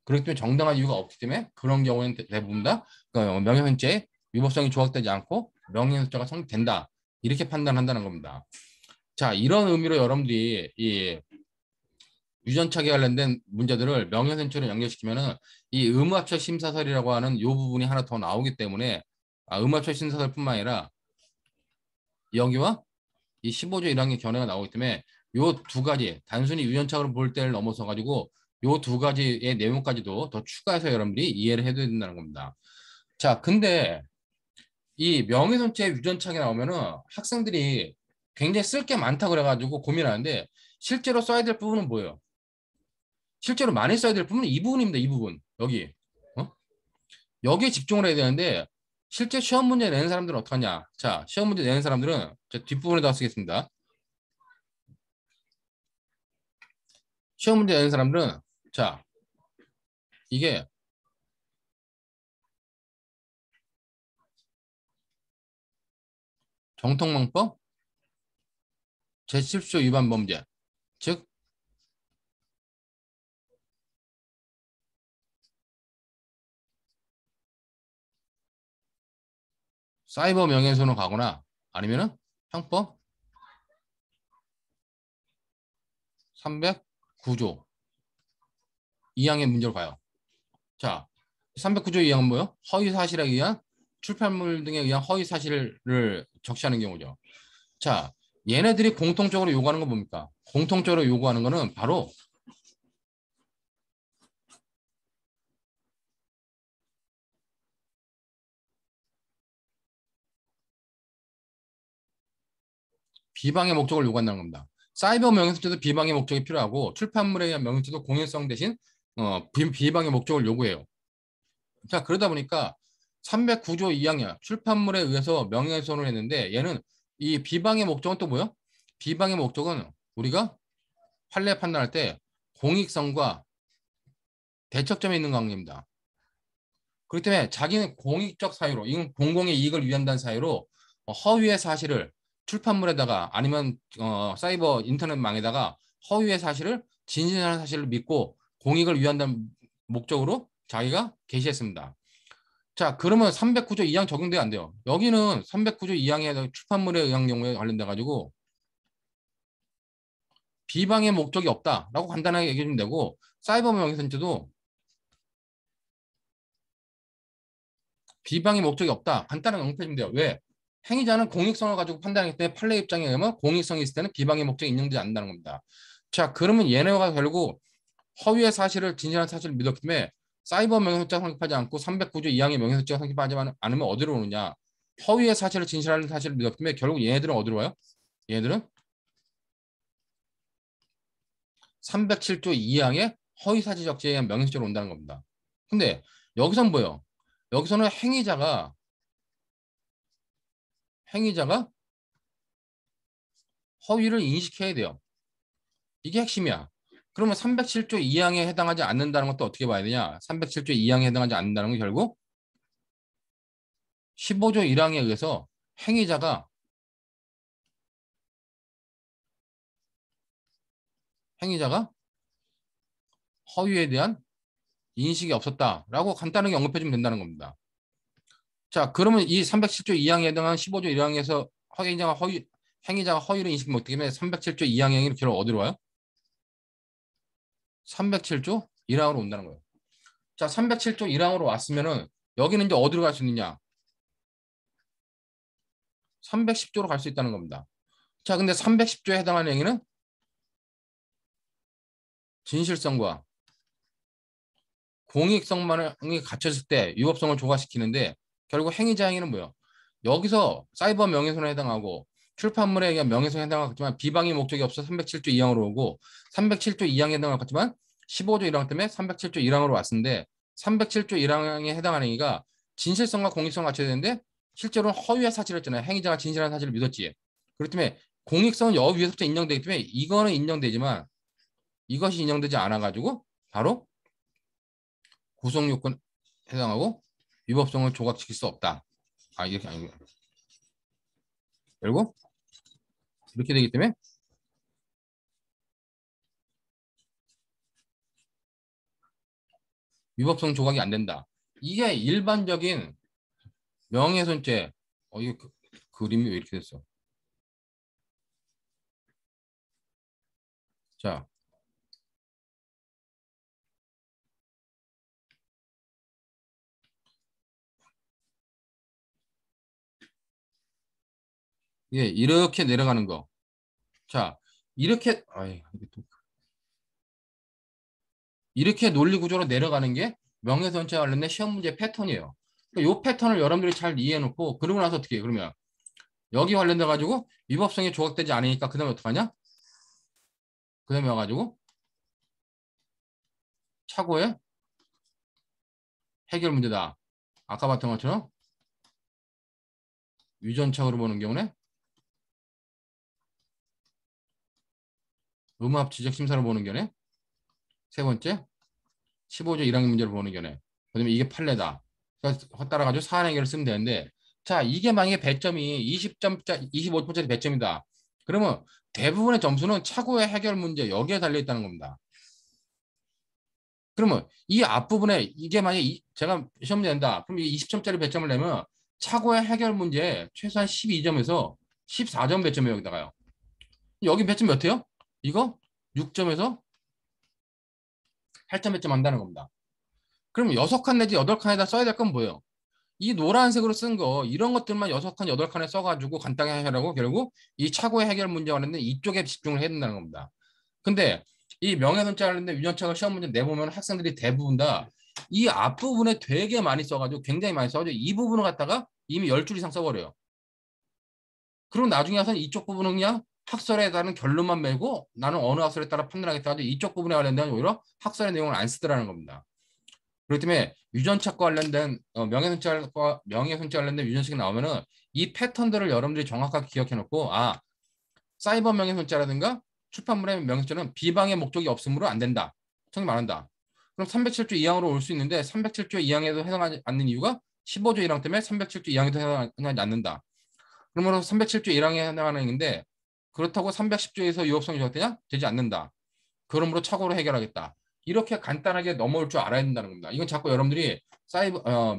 A: 그렇기 때문에 정당한 이유가 없기 때문에 그런 경우에는 대부분 다 명예훼손죄 위법성이 조각되지 않고 명예훼손죄가 성립된다. 이렇게 판단한다는 겁니다. 자, 이런 의미로 여러분들이 이 유전착에 관련된 문제들을 명예훼손죄로 연결시키면은 이 의무합격 심사설이라고 하는 이 부분이 하나 더 나오기 때문에 의무합격 심사설뿐만 아니라 여기와 이 15조 1항의 견해가 나오기 때문에 요 두 가지 단순히 유전착으로 볼 때를 넘어서 가지고 요 두 가지의 내용까지도 더 추가해서 여러분들이 이해를 해둬야 된다는 겁니다. 자, 근데 이 명예훼손죄 유전착이 나오면은 학생들이 굉장히 쓸 게 많다 그래가지고 고민하는데 실제로 써야 될 부분은 뭐예요? 실제로 많이 써야 될 부분은 이 부분입니다. 이 부분. 여기. 어? 여기에 집중을 해야 되는데 실제 시험 문제 내는 사람들은 어떡하냐? 자, 시험 문제 내는 사람들은 제 뒷부분에다 쓰겠습니다. 시험 문제 내는 사람들은 자, 이게 정통망법 제7조 위반 범죄. 즉 사이버 명예훼손으로 가거나 아니면은 형법 309조 2항의 문제로 가요. 자, 309조 2항은 뭐요? 허위 사실에 의한 출판물 등에 의한 허위 사실을 적시하는 경우죠. 자, 얘네들이 공통적으로 요구하는 건 뭡니까? 공통적으로 요구하는 거는 바로 비방의 목적을 요구한다는 겁니다. 사이버 명예훼손죄도 비방의 목적이 필요하고 출판물에 의한 명예훼손도 공연성 대신 비방의 목적을 요구해요. 자, 그러다 보니까 309조 2항이야. 출판물에 의해서 명예훼손을 했는데 얘는 이 비방의 목적은 또 뭐야? 비방의 목적은 우리가 판례 판단할 때 공익성과 대척점에 있는 관계입니다. 그렇기 때문에 자기는 공익적 사유로, 이건 공공의 이익을 위한다는 사유로 허위의 사실을 출판물에다가 아니면 사이버 인터넷망에다가 허위의 사실을 진실한 사실을 믿고 공익을 위한다는 목적으로 자기가 게시했습니다. 자, 그러면 309조 2항 적용돼야 안 돼요. 여기는 309조 2항에 출판물에 의한 경우에 관련돼 가지고 비방의 목적이 없다라고 간단하게 얘기해 주면 되고 사이버 명예훼손죄도 비방의 목적이 없다. 간단하게 언급해 주면 돼요. 왜? 행위자는 공익성을 가지고 판단하기 때문에 판례 입장에 의하면 공익성이 있을 때는 비방의 목적이 인정되지 않는다는 겁니다. 자, 그러면 얘네가 결국 허위의 사실을 진실한 사실을 믿었기 때문에 사이버 명예훼손죄가 성립하지 않고 309조 2항의 명예훼손죄가 성립하지 않으면 어디로 오느냐? 허위의 사실을 진실한 사실을 믿었기 때문에 결국 얘네들은 어디로 와요? 얘네들은 307조 2항의 허위사실 적시에 의한 명예훼손죄로 온다는 겁니다. 근데 여기서는 뭐예요? 여기서는 행위자가 허위를 인식해야 돼요. 이게 핵심이야. 그러면 307조 2항에 해당하지 않는다는 것도 어떻게 봐야 되냐? 307조 2항에 해당하지 않는다는 건 결국 15조 1항에 의해서 행위자가 허위에 대한 인식이 없었다라고 간단하게 언급해 주면 된다는 겁니다. 자, 그러면 이 307조 2항에 해당한 15조 1항에서 행위자가 허위를 인식 못하기 때문에 307조 2항이 결국 어디로 와요? 307조 1항으로 온다는 거예요. 자, 307조 1항으로 왔으면은 여기는 이제 어디로 갈 수 있느냐? 310조로 갈 수 있다는 겁니다. 자, 근데 310조에 해당하는 행위는 진실성과 공익성만이 갖춰질 때 위법성을 조각시키는데 결국 행위자 행위는 뭐예요? 여기서 사이버 명예훼손에 해당하고 출판물에 의한 명예훼손에 해당하겠지만 비방의 목적이 없어 307조 2항으로 오고 307조 2항에 해당하겠지만 15조 1항 때문에 307조 1항으로 왔는데 307조 1항에 해당하는 행위가 진실성과 공익성을 갖춰야 되는데 실제로 허위의 사실을 했잖아요. 행위자가 진실한 사실을 믿었지. 그렇기 때문에 공익성은 여 위에서부터 인정되기 때문에 이거는 인정되지만 이것이 인정되지 않아가지고 바로 구성요건 해당하고 위법성을 조각시킬 수 없다. 아, 이렇게 아니고. 그리고 이렇게 되기 때문에 위법성 조각이 안 된다. 이게 일반적인 명예훼손죄. 이게 그림이 왜 이렇게 됐어? 자, 이게 이렇게 내려가는 거. 자, 이렇게 논리 구조로 내려가는 게 명예훼손죄 관련된 시험 문제 패턴이에요. 이 패턴을 여러분들이 잘 이해해 놓고 그러고 나서 어떻게 해? 그러면 여기 관련돼 가지고 위법성이 조각되지 않으니까 그다음에 어떡하냐? 그다음에 와가지고 차고의 해결 문제다. 아까 봤던 것처럼 유전착오로 보는 경우는 음압 지적 심사로 보는 경우에 세 번째 15조 1항의 문제를 보는 경우에 그다음에 이게 판례다. 그래서 따라가지고 사안 해결을 쓰면 되는데 자 이게 만약에 배점이 20점짜 25점짜리 배점이다. 그러면 대부분의 점수는 차고의 해결 문제 여기에 달려 있다는 겁니다. 그러면 이 앞부분에 이게 만약에 제가 시험 낸다. 그럼 이 20점짜리 배점을 내면 차고의 해결 문제 최소한 12점에서 14점 배점이 여기다가요. 여기 배점 몇 해요? 이거 6점에서 8점 배점 한다는 겁니다. 그럼 6칸 내지 8칸에다 써야 될 건 뭐예요? 이 노란색으로 쓴 거 이런 것들만 6칸, 8칸에 써가지고 간단히 해결하고 결국 이 차고의 해결 문제가 있는데 이쪽에 집중을 해야 된다는 겁니다. 근데 이 명예훼손죄 관련된 유전착오 시험 문제 내보면 학생들이 대부분 다 이 앞부분에 되게 많이 써가지고 굉장히 많이 써가지고 이 부분을 갖다가 이미 10줄 이상 써버려요. 그리고 나중에 와서 이쪽 부분은 그냥 학설에 따른 결론만 매고 나는 어느 학설에 따라 판단하겠다 하지 이쪽 부분에 관련된 오히려 학설의 내용을 안 쓰더라는 겁니다. 그렇기 때문에 유전착과 관련된 명예훼손죄 관련된 유전책이 나오면은 이 패턴들을 여러분들이 정확하게 기억해 놓고 사이버 명예훼손죄라든가 출판물의 명예훼손죄는 비방의 목적이 없으므로 안 된다. 정리 말한다. 그럼 307조 2항으로 올 수 있는데 307조 2항에도 해당하지 않는 이유가 15조 1항 때문에 307조 2항에도 해당하지 않는다. 그러므로 307조 1항에 해당하는 얘기인데 그렇다고 310조에서 유업성이 조작되냐? 되지 않는다. 그러므로 착오로 해결하겠다. 이렇게 간단하게 넘어올 줄 알아야 된다는 겁니다. 이건 자꾸 여러분들이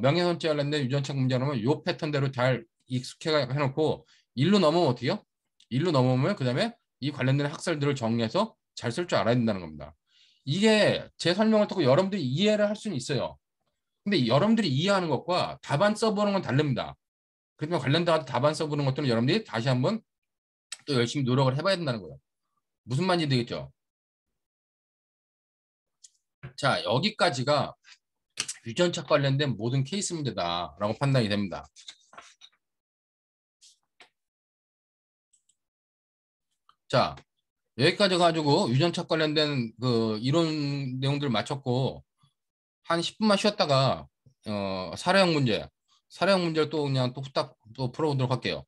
A: 명예훼손죄 관련된 유전책 문제라면 요 패턴대로 잘 익숙해 해놓고 일로 넘어오면 어떻게요? 일로 넘어오면 그 다음에 이 관련된 학설들을 정리해서 잘 쓸 줄 알아야 된다는 겁니다. 이게 제 설명을 듣고 여러분들이 이해를 할 수는 있어요. 근데 여러분들이 이해하는 것과 답안 써보는 건 다릅니다. 그러면 관련된 답안 써보는 것들은 여러분들이 다시 한번 또 열심히 노력을 해봐야 된다는 거예요. 무슨 말인지 되겠죠? 자, 여기까지가 유전책 관련된 모든 케이스 문제다라고 판단이 됩니다. 자, 여기까지 가지고 유전책 관련된 그 이론 내용들 마쳤고 한 10분만 쉬었다가 사례형 문제를 또 그냥 또 후딱 또 풀어보도록 할게요.